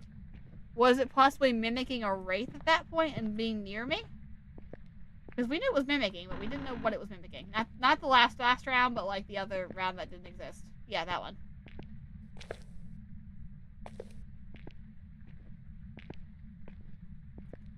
was it possibly mimicking a wraith at that point and being near me? Because we knew it was mimicking, but we didn't know what it was mimicking. Not the last round, but like the other round that didn't exist. Yeah, that one.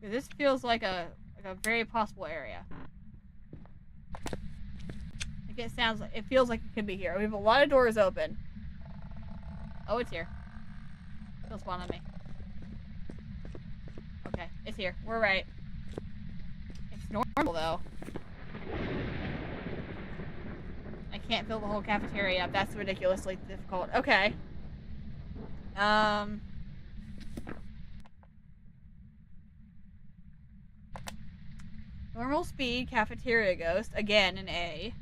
This feels like a very possible area. Like it feels like it could be here. We have a lot of doors open. Oh, it's here. It'll spawn on me. Okay, it's here. We're right. It's normal though. I can't fill the whole cafeteria up. That's ridiculously difficult. Okay. Normal speed, cafeteria ghost. Again, an A.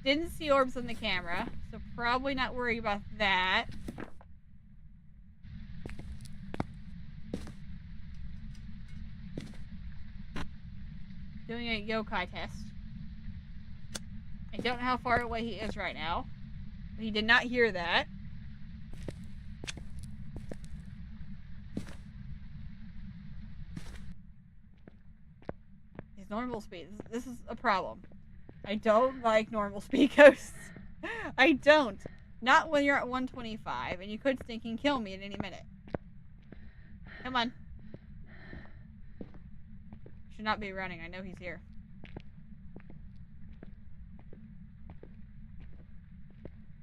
Didn't see orbs on the camera, so probably not worried about that. Doing a yokai test. I don't know how far away he is right now. He did not hear that. His normal speed. This is a problem. I don't like normal speed ghosts. I don't. Not when you're at 125 and you could stinking kill me at any minute. Come on. Should not be running. I know he's here.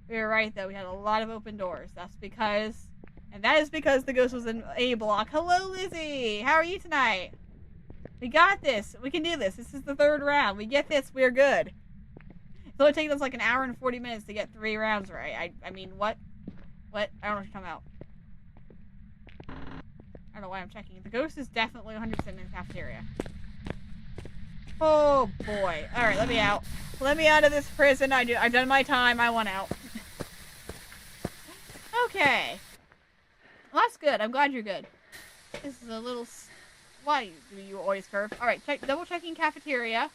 We were right though. We had a lot of open doors. That's because... And that is because the ghost was in A block. Hello, Lizzie! How are you tonight? We got this. We can do this. This is the 3rd round. We get this. We're good. It's only taking us like an hour and 40 minutes to get 3 rounds right. I mean, what? What? I don't know what you're talking about. I don't know why I'm checking. The ghost is definitely 100% in the cafeteria. Oh, boy. Alright, let me out. Let me out of this prison. I've done my time. I want out. Okay. Well, that's good. I'm glad you're good. This is a little... Why do you always curve? Alright, double checking cafeteria.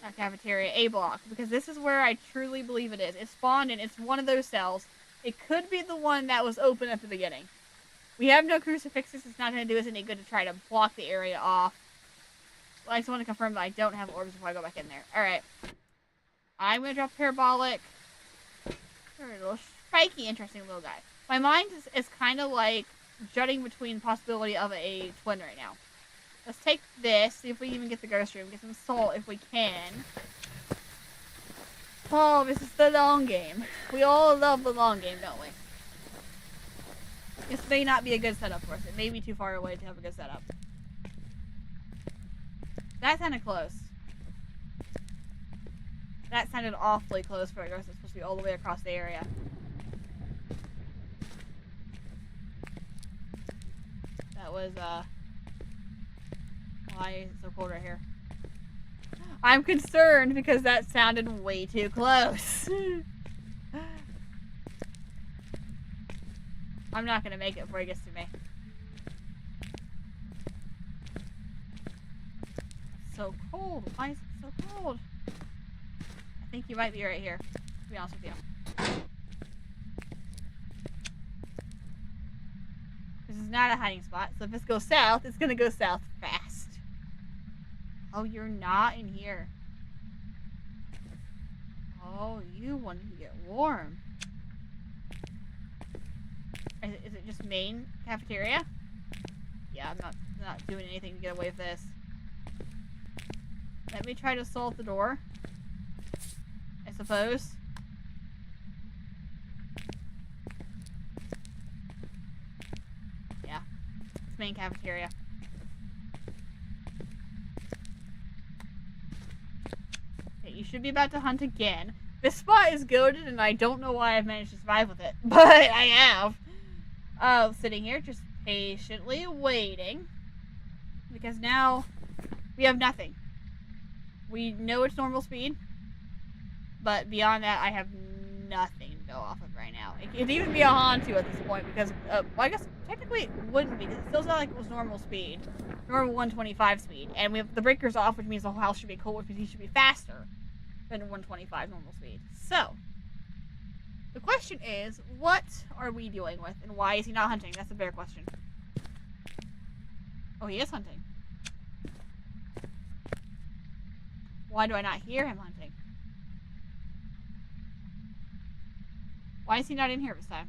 Not cafeteria, A block. Because this is where I truly believe it is. It spawned in. It's one of those cells. It could be the one that was open at the beginning. We have no crucifixes. It's not going to do us any good to try to block the area off. I just want to confirm that I don't have orbs before I go back in there. Alright. I'm going to drop parabolic. You're a little spiky, interesting little guy. My mind is kind of like jutting between the possibility of a twin right now. Let's take this, see if we even get the ghost room, get some salt if we can. Oh, this is the long game. We all love the long game, don't we? This may not be a good setup for us. It may be too far away to have a good setup. That sounded close. That sounded awfully close for a ghost that's supposed to be all the way across the area. That was, why is it so cold right here? I'm concerned because that sounded way too close. I'm not gonna make it before he gets to me. So cold. Why is it so cold? I think you might be right here, to be honest with you. This is not a hiding spot, so if this goes south, it's gonna go south fast. Oh, you're not in here. Oh, you wanted to get warm. Is it just main cafeteria? Yeah, I'm not doing anything to get away with this. Let me try to solve the door. I suppose. Yeah. It's main cafeteria. Okay, you should be about to hunt again. This spot is goated and I don't know why I've managed to survive with it. But I have. Sitting here just patiently waiting. Because now we have nothing. We know it's normal speed. But beyond that, I have nothing to go off of right now. It could even be a Hantu at this point because, well, I guess technically it wouldn't be because it still sounds like it was normal speed. Normal 125 speed. And we have the breakers off, which means the whole house should be cold, which means he should be faster than 125 normal speed. So, the question is, what are we dealing with and why is he not hunting? That's a better question. Oh, he is hunting. Why do I not hear him hunting? Why is he not in here this time?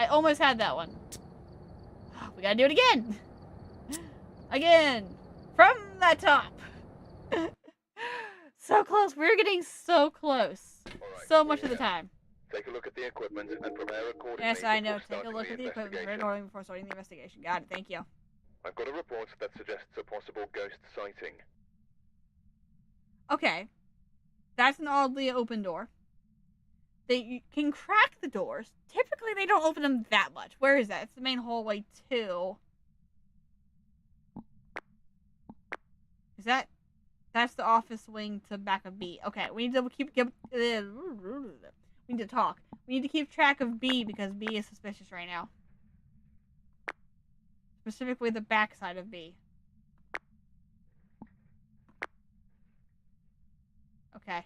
I almost had that one. We gotta do it again. Again. From the top. So close. We're getting so close. Alright, So much of the time. Take a look at the equipment and prepare accordingly. Yes, I know. before Take a starting look at the equipment investigation. accordingly before starting the investigation. Got it. Thank you. I've got a report that suggests a possible ghost sighting. Okay. That's an oddly open door. They can crack the doors. Typically, they don't open them that much. Where is that? It's the main hallway, too. Is that... That's the office wing to back of B. Okay, we need to we need to talk. We need to keep track of B because B is suspicious right now. Specifically the back side of B. Okay.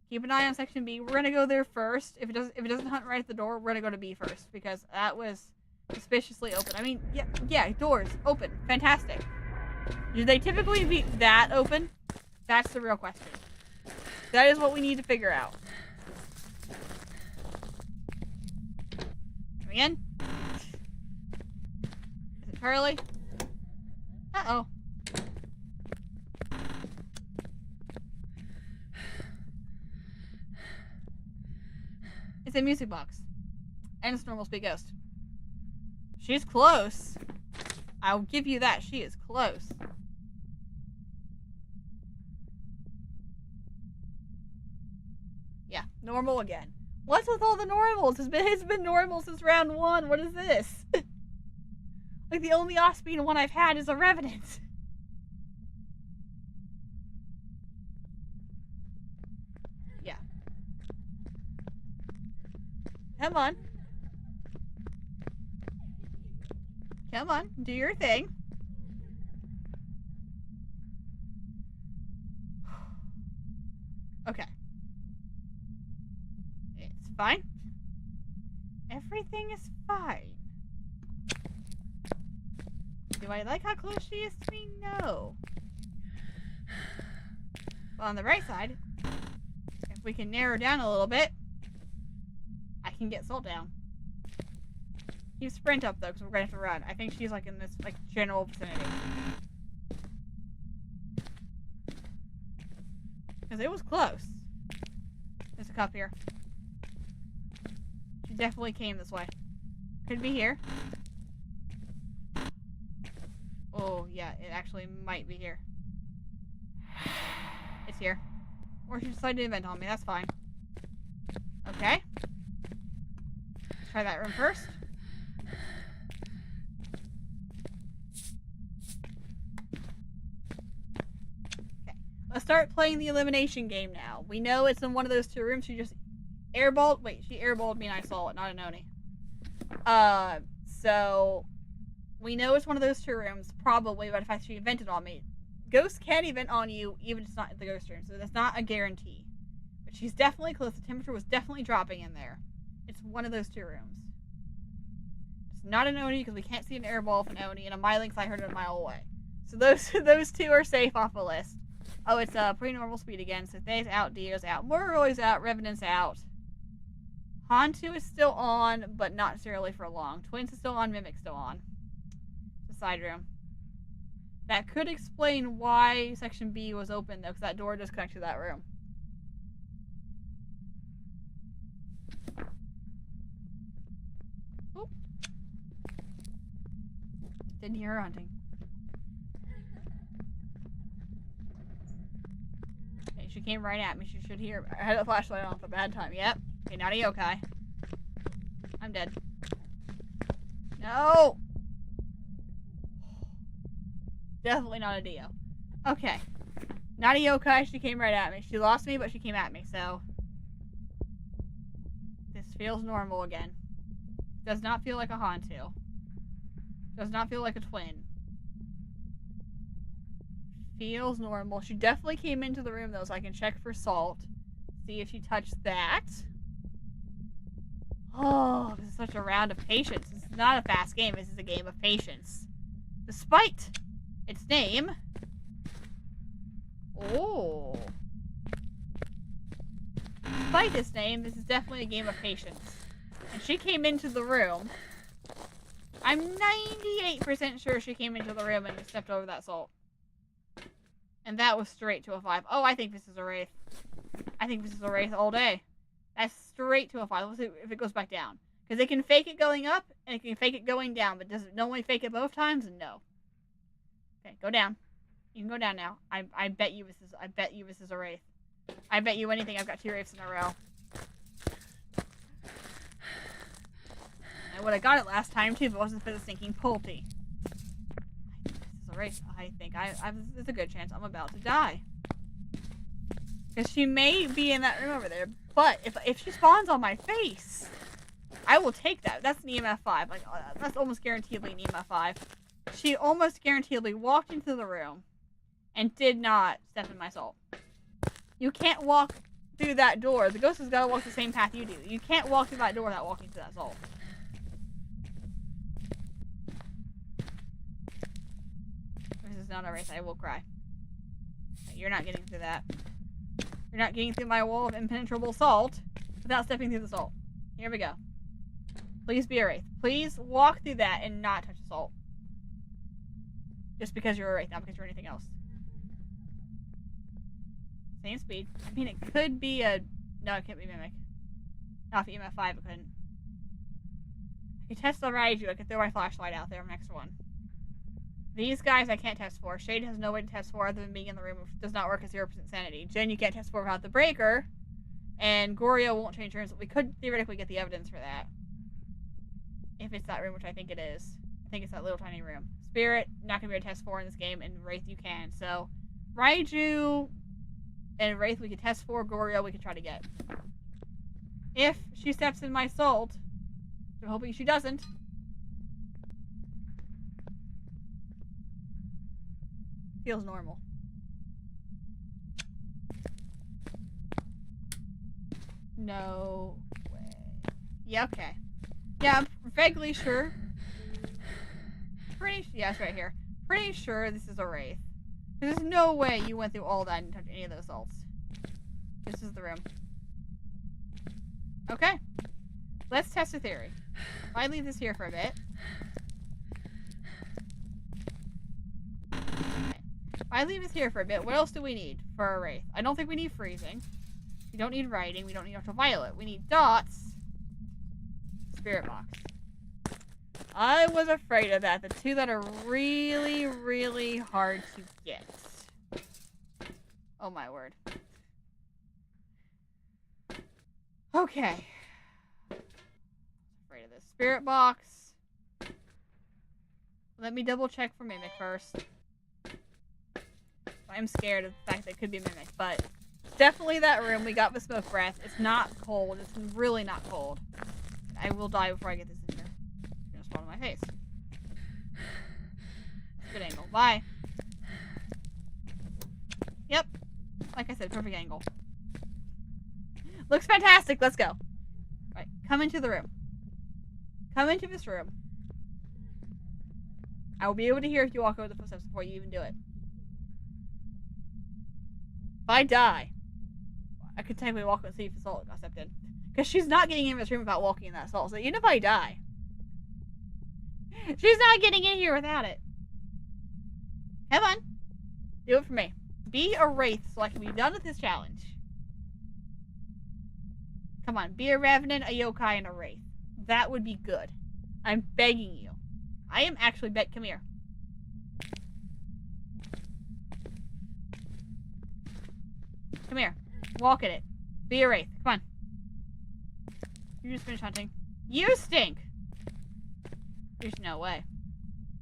Keep an eye on section B. We're gonna go there first. If it doesn't hunt right at the door, we're gonna go to B first because that was suspiciously open. I mean, yeah, doors open. Fantastic. Do they typically be that open? That's the real question. That is what we need to figure out. Coming in. Is it Charlie? Uh-oh. It's a music box. And it's normal speed ghost. She's close. I'll give you that. She is close. Yeah, normal again. What's with all the normals? It's been normal since round 1. What is this? Like, the only off-speed one I've had is a Revenant. Yeah. Come on. Come on, do your thing. Okay. It's fine. Everything is fine. Do I like how close she is to me? No. Well, on the right side, if we can narrow down a little bit, I can get Salt down. You sprint up though, because we're gonna have to run. I think she's like in this like general vicinity. Because it was close. There's a cup here. She definitely came this way. Could be here. Oh yeah, it actually might be here. It's here. Or she decided to invent on me. That's fine. Okay. Let's try that room first. Let's start playing the elimination game now. We know it's in one of those 2 rooms. She just airballed. Wait, she airballed me and I saw it, not an Oni. So we know it's one of those 2 rooms, probably, but if she invented on me. Ghosts can event on you, even if it's not in the ghost room, so that's not a guarantee. But she's definitely close. The temperature was definitely dropping in there. It's one of those 2 rooms. It's not an Oni because we can't see an airball of an Oni, and a Mylinx I heard it a mile away. So those 2 are safe off the list. Oh, it's pretty normal speed again. So Thay's out, Dio's out, Morroy's out, Revenant's out. Hantu is still on, but not necessarily for long. Twins is still on, Mimic's still on. The side room. That could explain why section B was open though, because that door just connects to that room. Oop. Didn't hear her hunting. She came right at me. She should hear. I had a flashlight on at a bad time. Yep. Okay, not a yokai. I'm dead. No! Definitely not a Dio. Okay. Not a yokai. She came right at me. She lost me, but she came at me, so. This feels normal again. Does not feel like a Hantu. Does not feel like a twin. Feels normal. She definitely came into the room though, so I can check for salt. See if she touched that. Oh, this is such a round of patience. This is not a fast game. This is a game of patience. Despite its name. Oh. Despite its name, this is definitely a game of patience. And she came into the room. I'm 98% sure she came into the room and stepped over that salt. And that was straight to a 5. Oh, I think this is a wraith. I think this is a wraith all day. That's straight to a 5. Let's see if it goes back down. Because it can fake it going up, and it can fake it going down, but does it normally fake it both times? No. Okay, go down. You can go down now. I bet you this is a wraith. I bet you anything I've got 2 wraiths in a row. I would have got it last time too if it wasn't for the stinking Pulte. This is a wraith. I think there's a good chance I'm about to die. Because she may be in that room over there, but if she spawns on my face, I will take that. That's an EMF 5. Like, that's almost guaranteedly an EMF 5. She almost guaranteedly walked into the room and did not step in my salt. You can't walk through that door. The ghost has got to walk the same path you do. You can't walk through that door without walking through that salt. This is not a wraith. I will cry. You're not getting through that. You're not getting through my wall of impenetrable salt without stepping through the salt. Here we go. Please be a wraith. Please walk through that and not touch the salt. Just because you're a wraith, not because you're anything else. Same speed. I mean, it could be a... No, it can't be Mimic. Not if EMF 5, it couldn't. I could test the Raiju. I could throw my flashlight out there next one. These guys I can't test for. Shade has no way to test for other than being in the room, which does not work at 0% sanity. Jen, you can't test for without the breaker. And Goryo won't change rooms, but we could theoretically get the evidence for that. If it's that room, which I think it is. I think it's that little tiny room. Spirit, not going to be able to test for in this game, and Wraith you can. So, Raiju and Wraith we could test for, Goryo we could try to get. If she steps in my salt, which I'm hoping she doesn't, feels normal. No way. Yeah, okay. Yeah, I'm vaguely sure. Yeah, it's right here. Pretty sure this is a wraith. There's no way you went through all that and touched any of those salts. This is the room. Okay. Let's test a theory. If I leave this here for a bit. Okay. If I leave this here for a bit, what else do we need for a wraith? I don't think we need freezing. We don't need writing. We don't need ultraviolet. We need dots. Spirit box. I was afraid of that. The two that are really, really hard to get. Oh my word. Okay. Afraid of this. Spirit box. Let me double check for Mimic first. I'm scared of the fact that it could be Mimic, but it's definitely that room. We got the smoke breath. It's not cold. It's really not cold. I will die before I get this in here. It's gonna spawn on my face. Good angle. Bye. Yep. Like I said, perfect angle. Looks fantastic. Let's go. Right. Come into the room. Come into this room. I will be able to hear if you walk over the footsteps before you even do it. If I die, I could technically walk and see if the salt got stepped in. Because she's not getting in this room without walking in that salt. So even if I die, she's not getting in here without it. Come on. Do it for me. Be a wraith so I can be done with this challenge. Come on. Be a revenant, a yokai, and a wraith. That would be good. I'm begging you. I am actually come here. Come here. Walk in it. Be a wraith. Come on. You just finished hunting. You stink! There's no way.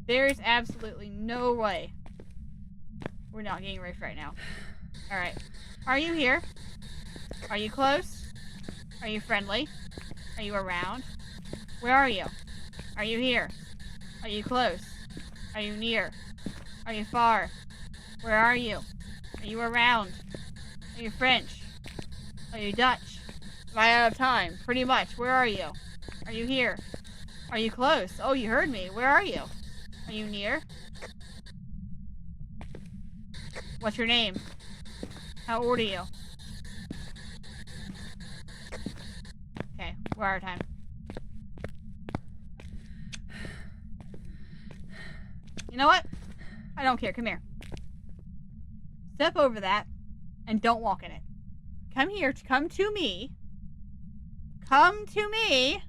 There's absolutely no way. We're not getting wraith right now. Alright. Are you here? Are you close? Are you friendly? Are you around? Where are you? Are you here? Are you close? Are you near? Are you far? Where are you? Are you around? Are you French? Are you Dutch? Am I out of time? Pretty much. Where are you? Are you here? Are you close? Oh, you heard me. Where are you? Are you near? What's your name? How old are you? Okay, we're out of time. You know what? I don't care. Come here. Step over that and don't walk in it. Come here. Come to me. Come to me.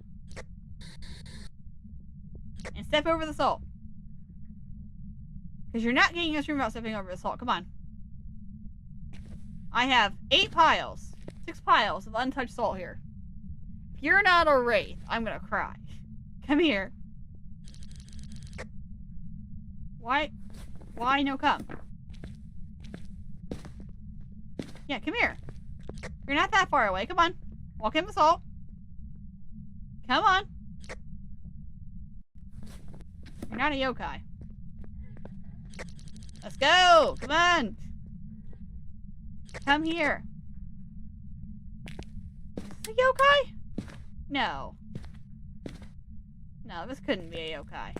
And step over the salt. Because you're not getting us room without stepping over the salt. Come on. I have 6 piles of untouched salt here. If you're not a wraith, I'm gonna cry. Come here. Why no come? Yeah, come here. You're not that far away. Come on. Walk in the salt. Come on. You're not a yokai. Let's go. Come on. Come here. Is this a yokai? No. No, this couldn't be a yokai.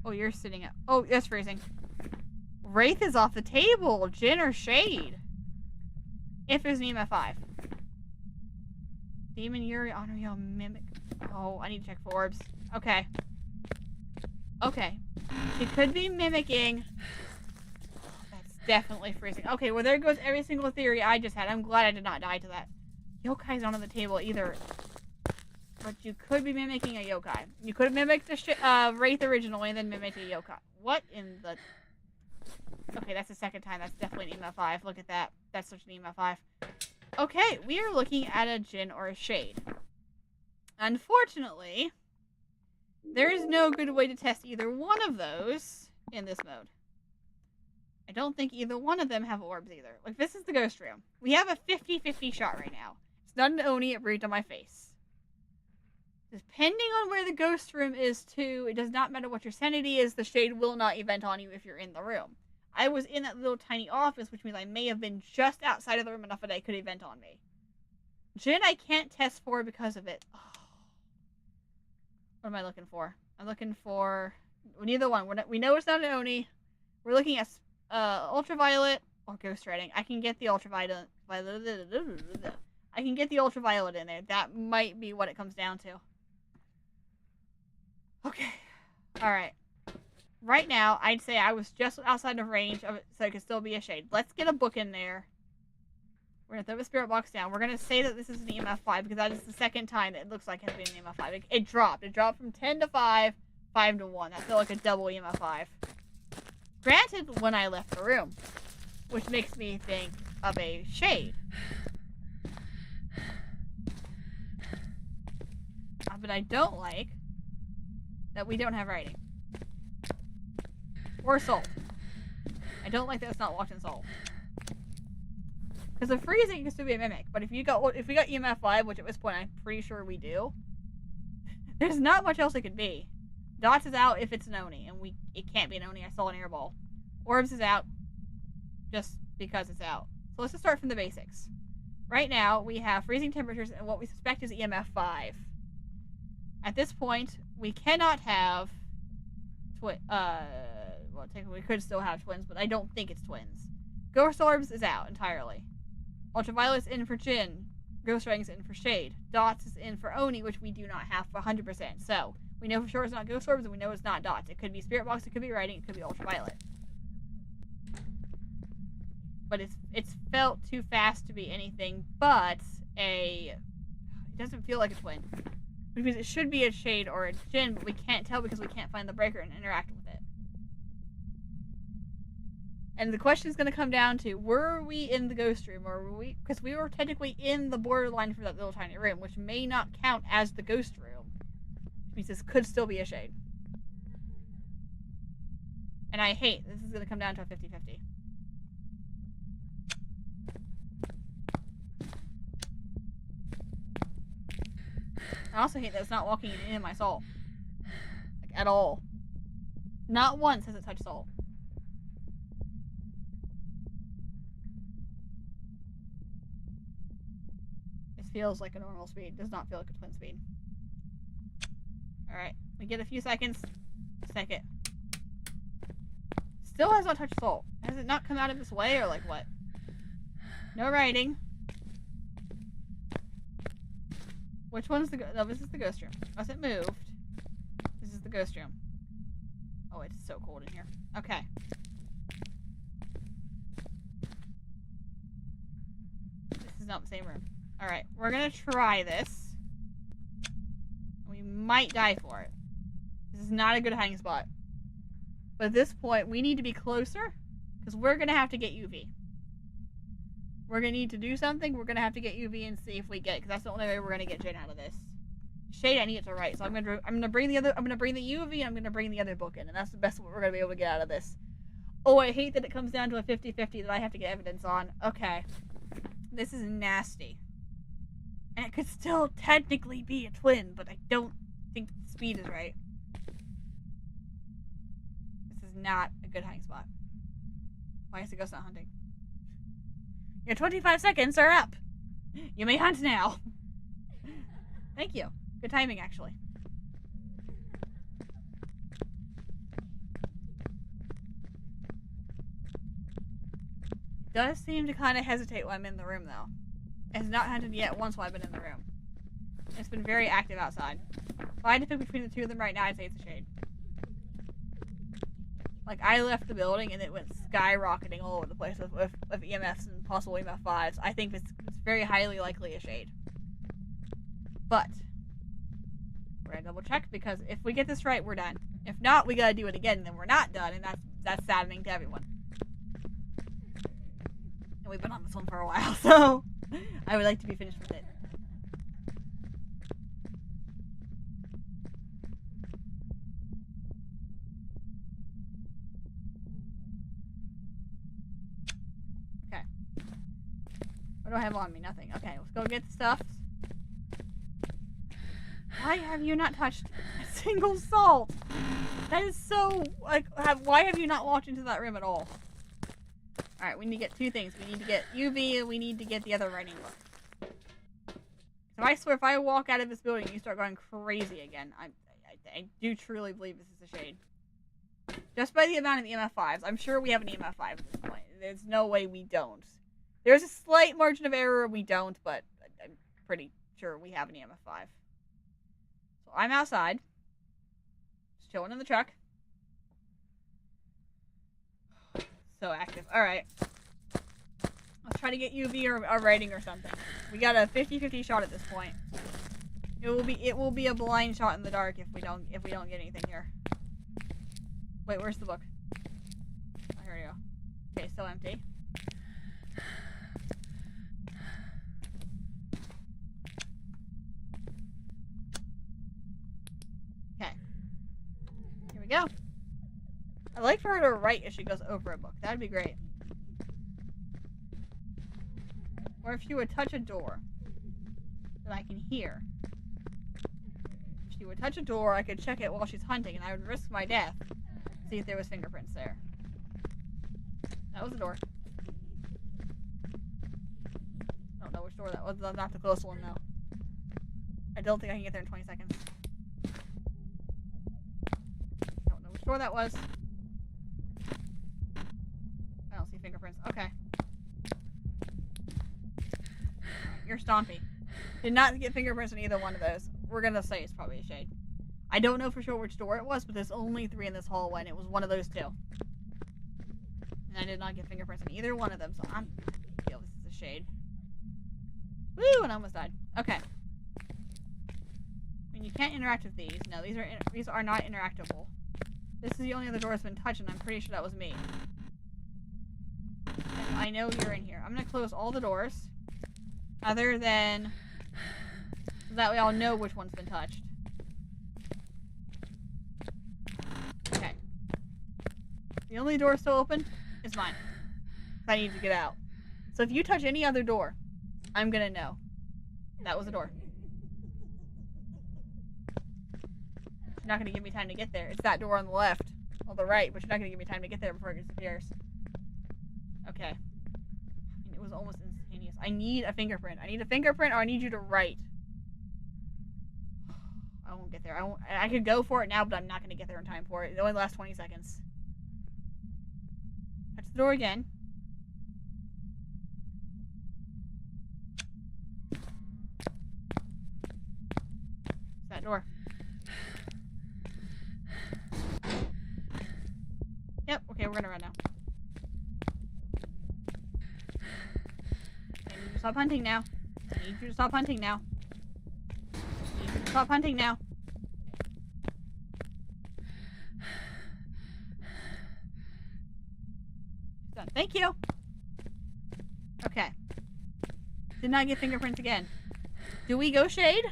Oh, you're sitting up. Oh, it's freezing. Wraith is off the table. Jinn or Shade. If there's an EMF 5. Demon, Yuri, Honor, Yo, Mimic. Oh, I need to check for orbs. Okay. Okay. She could be mimicking. That's definitely freezing. Okay, well there goes every single theory I just had. I'm glad I did not die to that. Yokai's not on the table either. But you could be mimicking a yokai. You could have mimicked the Wraith originally and then mimicked a yokai. What in the... Okay, that's the second time. That's definitely an EMF 5. Look at that. That's such an EMF 5. Okay, we are looking at a Jinn or a Shade. Unfortunately, there is no good way to test either one of those in this mode. I don't think either one of them have orbs either. Like, this is the ghost room. We have a 50-50 shot right now. It's not an Oni, it breathed on my face. Depending on where the ghost room is, too, it does not matter what your sanity is, the Shade will not event on you if you're in the room. I was in that little tiny office, which means I may have been just outside of the room enough that it could event on me. Jinn, I can't test for because of it. Oh. What am I looking for? I'm looking for... Neither one. We know it's not an Oni. We're looking at ultraviolet or ghost writing. I can get the ultraviolet... I can get the ultraviolet in there. That might be what it comes down to. Okay. Alright. Right now, I'd say I was just outside of range of it, so it could still be a Shade. Let's get a book in there. We're going to throw the spirit box down. We're going to say that this is an EMF 5, because that is the second time that it looks like it's been an EMF 5. It dropped. It dropped from 10 to 5, 5 to 1. That felt like a double EMF 5. Granted, when I left the room, which makes me think of a Shade. But I don't like that we don't have writing. Or salt. I don't like that it's not locked in salt. Because the freezing can still be a mimic, but if we got EMF 5, which at this point I'm pretty sure we do, there's not much else it could be. Dots is out if it's an Oni, and it can't be an Oni. I saw an airball. Orbs is out just because it's out. So let's just start from the basics. Right now we have freezing temperatures and what we suspect is EMF 5. At this point, we cannot have well, technically we could still have twins, but I don't think it's twins. Ghost Orbs is out entirely. Ultraviolet's in for Jinn. Ghost Writing's in for Shade. Dots is in for Oni, which we do not have for 100%. So, we know for sure it's not Ghost Orbs, and we know it's not Dots. It could be Spirit Box, it could be Writing, it could be Ultraviolet. But it's felt too fast to be anything but it doesn't feel like a twin. Which means it should be a Shade or a Jinn, but we can't tell because we can't find the breaker and interact with it. And the question is going to come down to, were we in the ghost room, or were we... Because we were technically in the borderline for that little tiny room, which may not count as the ghost room. Which means this could still be a Shade. And I hate this is going to come down to a 50-50. I also hate that it's not walking in my salt. Like, at all. Not once has it touched salt. This feels like a normal speed. It does not feel like a twin speed. Alright. We get a few seconds. Second. Still has not touched salt. Has it not come out of its way, or like what? No writing. Which one's the no, this is the ghost room. Unless it moved. This is the ghost room. Oh, it's so cold in here. Okay. This is not the same room. Alright, we're gonna try this. We might die for it. This is not a good hiding spot. But at this point, we need to be closer, because we're gonna have to get UV. We're gonna need to do something. We're gonna have to get UV and see if we get, because that's the only way we're gonna get Jen out of this. Shade, I need it to write, so I'm gonna bring the UV, and I'm gonna bring the other book in, and that's the best we're gonna be able to get out of this. Oh, I hate that it comes down to a 50-50 that I have to get evidence on. Okay, this is nasty, and it could still technically be a twin, but I don't think the speed is right. This is not a good hiding spot. Why is the ghost not hunting? Your 25 seconds are up. You may hunt now. Thank you. Good timing, actually. It does seem to kind of hesitate when I'm in the room, though. It has not hunted yet once while I've been in the room. It's been very active outside. If I had to pick between the two of them right now, I'd say it's a shade. Like, I left the building and it went skyrocketing all over the place with EMFs and possible EMF 5s. I think it's very highly likely a shade. But we're gonna double check, because if we get this right, we're done. If not, we gotta do it again, and then we're not done, and that's saddening to everyone. And we've been on this one for a while, so I would like to be finished with it. What do I have on me? Nothing. Okay, let's go get the stuff. Why have you not touched a single salt? That is so, like, why have you not walked into that room at all? Alright, we need to get two things. We need to get UV and we need to get the other writing book. So I swear, if I walk out of this building and you start going crazy again, I do truly believe this is a shade. Just by the amount of EMF 5s. I'm sure we have an EMF 5 at this point. There's no way we don't. There's a slight margin of error we don't, but I'm pretty sure we have an EMF 5. So I'm outside. Just chilling in the truck. So active. Alright. Let's try to get UV or writing or something. We got a 50-50 shot at this point. It will be a blind shot in the dark if we don't get anything here. Wait, where's the book? Oh, here we go. Okay, still empty. We go. I'd like for her to write as she goes over a book. That'd be great. Or if she would touch a door that I can hear. If she would touch a door, I could check it while she's hunting, and I would risk my death to see if there was fingerprints there. That was the door. I don't know which door that was. Not the close one, though. I don't think I can get there in 20 seconds. Door that was. I don't see fingerprints. Okay. You're stompy. Did not get fingerprints on either one of those. We're gonna say it's probably a shade. I don't know for sure which door it was, but there's only 3 in this hallway, and it was one of those 2. And I did not get fingerprints on either one of them, so I feel this is a shade. Woo! And I almost died. Okay. I mean, you can't interact with these. No, these are not interactable. This is the only other door that's been touched, and I'm pretty sure that was me. And I know you're in here. I'm gonna close all the doors. Other than... so that way I'll know which one's been touched. Okay. The only door still open is mine. I need to get out. So if you touch any other door, I'm gonna know. That was a door. You're not going to give me time to get there. It's that door on the left. Or the right, but you're not going to give me time to get there before it disappears. Okay. I mean, it was almost instantaneous. I need a fingerprint. I need a fingerprint, or I need you to write. I won't get there. I could go for it now, but I'm not going to get there in time for it. It only lasts 20 seconds. Touch the door again. door. Yep, okay, we're gonna run now. I need you to stop hunting now. I need you to stop hunting now. I need you to stop hunting now. Done. Thank you. Okay. Did not get fingerprints again. Do we go shade?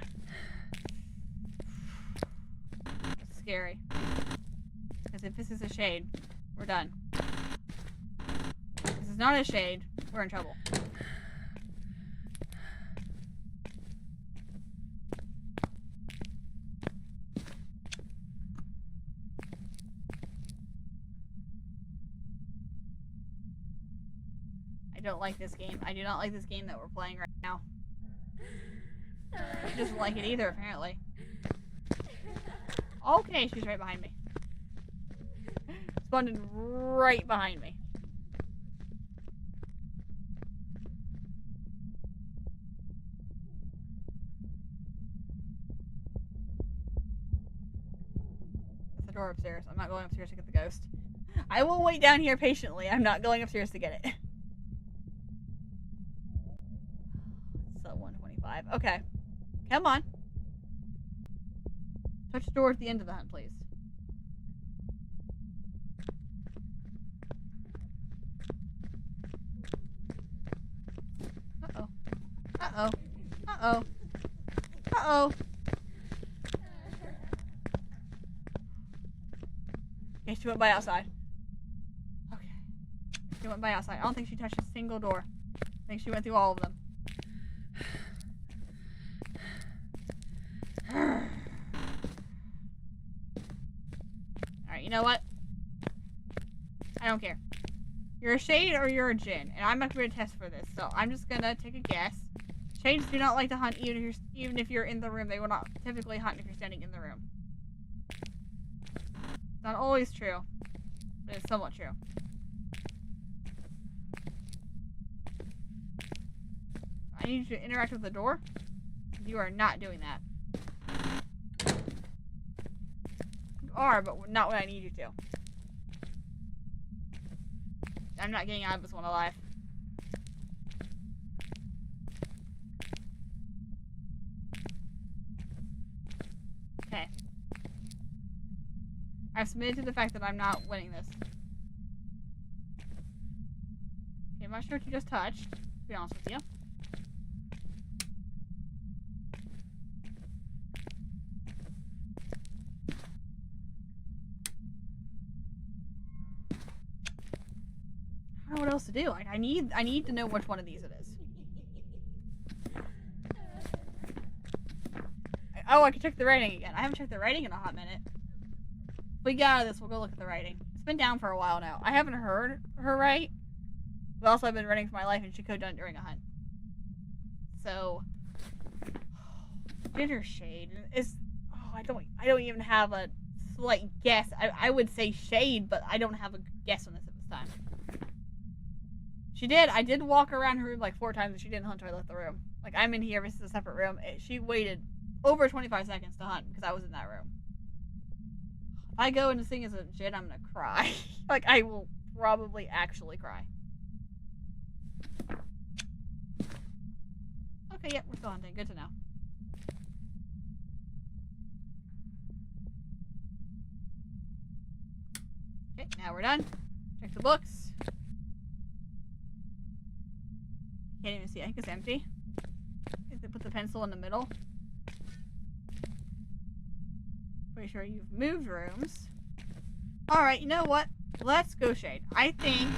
It's scary. Because if this is a shade, we're done. If this is not a shade, we're in trouble. I don't like this game. I do not like this game that we're playing right now. She doesn't like it either, apparently. Okay, she's right behind me. Spawned right behind me. That's the door upstairs. I'm not going upstairs to get the ghost. I will wait down here patiently. I'm not going upstairs to get it. So 125. Okay. Come on. Touch the door at the end of the hunt, please. Uh-oh. Uh-oh. Uh-oh. Uh-oh. Okay, she went by outside. Okay. She went by outside. I don't think she touched a single door. I think she went through all of them. Alright, you know what? I don't care. You're a shade or you're a djinn, and I'm not going to test for this, so I'm just gonna take a guess. Shades do not like to hunt even if you're in the room. They will not typically hunt if you're standing in the room. It's not always true, but it's somewhat true. I need you to interact with the door. You are not doing that. You are, but not what I need you to. I'm not getting out of this one alive. Okay. I've submitted to the fact that I'm not winning this. Okay, I'm not sure what you just touched, to be honest with you. I don't know what else to do. Like, I need to know which one of these it is. Oh, I can check the rating again. I haven't checked the rating in a hot minute. If we get out of this, we'll go look at the rating. It's been down for a while now. I haven't heard her right, but also I've been running for my life and she could have done it during a hunt. So, Ginger Shade is. Oh, I don't even have a slight guess. I would say Shade, but I don't have a guess on this at this time. She did. I did walk around her room like 4 times and she didn't hunt until I left the room. Like, I'm in here, this is a separate room. She waited over 25 seconds to hunt because I was in that room. If I go into thing as a djinn, I'm gonna cry. Like, I will probably actually cry. Okay, yep, we're still hunting. Good to know. Okay, now we're done. Check the books. Can't even see. I think it's empty. If they put the pencil in the middle. Pretty sure you've moved rooms. Alright, you know what? Let's go Shade. I think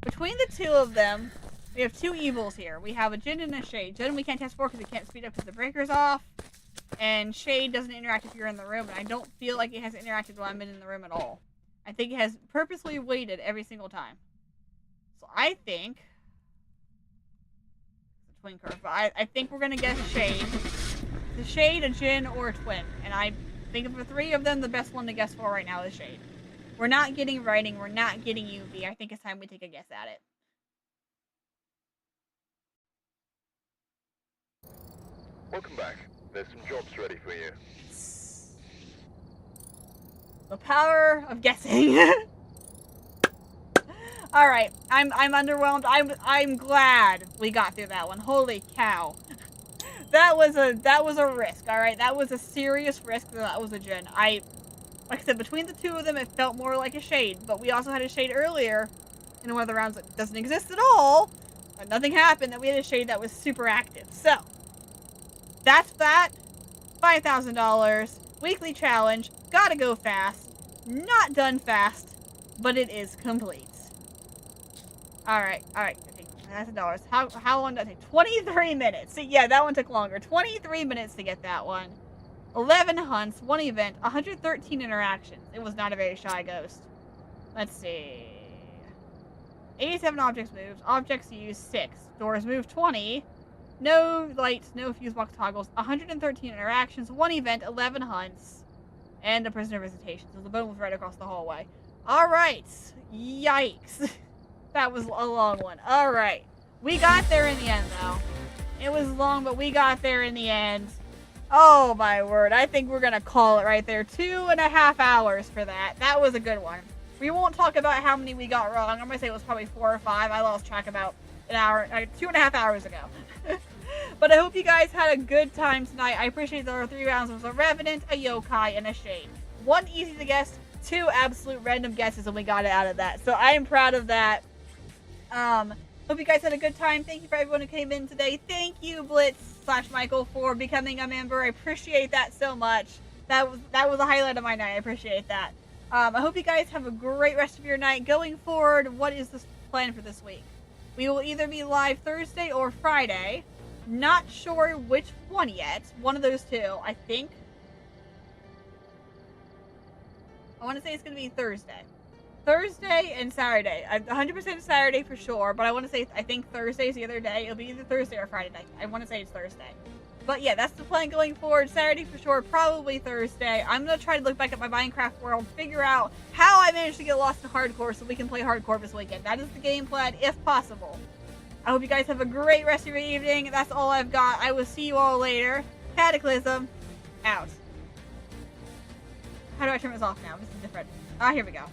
between the two of them, we have 2 evils here. We have a djinn and a Shade. Djinn we can't test for because it can't speed up because the breaker's off. And Shade doesn't interact if you're in the room. And I don't feel like it has interacted while I'm in the room at all. I think it has purposely waited every single time. So I think... It's a twin curve. But I think we're going to get a Shade. The Shade, a djinn, or a twin. And I think of the 3 of them, the best one to guess for right now is Shade. We're not getting writing. We're not getting UV. I think it's time we take a guess at it. Welcome back. There's some jobs ready for you. The power of guessing. All right, I'm underwhelmed. I'm glad we got through that one. Holy cow. That was a risk, all right? That was a serious risk. That was a gen. Like I said, between the two of them, it felt more like a shade. But we also had a shade earlier in one of the rounds that doesn't exist at all. But nothing happened. That we had a shade that was super active. So that's that. $5,000 weekly challenge. Gotta go fast. Not done fast, but it is complete. All right. $1,000. How long did that take? 23 minutes. See, yeah, that one took longer. 23 minutes to get that one. 11 hunts, 1 event, 113 interactions. It was not a very shy ghost. Let's see. 87 objects moved. Objects used 6. Doors moved 20. No lights, no fuse box toggles. 113 interactions, 1 event, 11 hunts, and a prisoner visitation. So the bone was right across the hallway. All right. Yikes. That was a long one. All right. We got there in the end, though. It was long, but we got there in the end. Oh, my word. I think we're going to call it right there. 2.5 hours for that. That was a good one. We won't talk about how many we got wrong. I'm going to say it was probably 4 or 5. I lost track about an hour, 2.5 hours ago. But I hope you guys had a good time tonight. I appreciate there were 3 rounds. It was a Revenant, a Yokai, and a Shade. 1 easy to guess, 2 absolute random guesses, and we got it out of that. So I am proud of that. Hope you guys had a good time. Thank you for everyone who came in today. Thank you, Blitz/Michael, for becoming a member. I appreciate that so much. That was a highlight of my night. I appreciate that. I hope you guys have a great rest of your night. Going forward, what is the plan for this week? We will either be live Thursday or Friday. Not sure which one yet. One of those two, I think. I want to say it's going to be Thursday. Thursday and Saturday. 100% Saturday for sure, but I want to say, I think Thursday is the other day. It'll be either Thursday or Friday night. I want to say it's Thursday. But yeah, that's the plan going forward. Saturday for sure, probably Thursday. I'm going to try to look back at my Minecraft world, figure out how I managed to get lost in hardcore so we can play hardcore this weekend. That is the game plan, if possible. I hope you guys have a great rest of your evening. That's all I've got. I will see you all later. Cataclysm, out. How do I turn this off now? This is different. Here we go.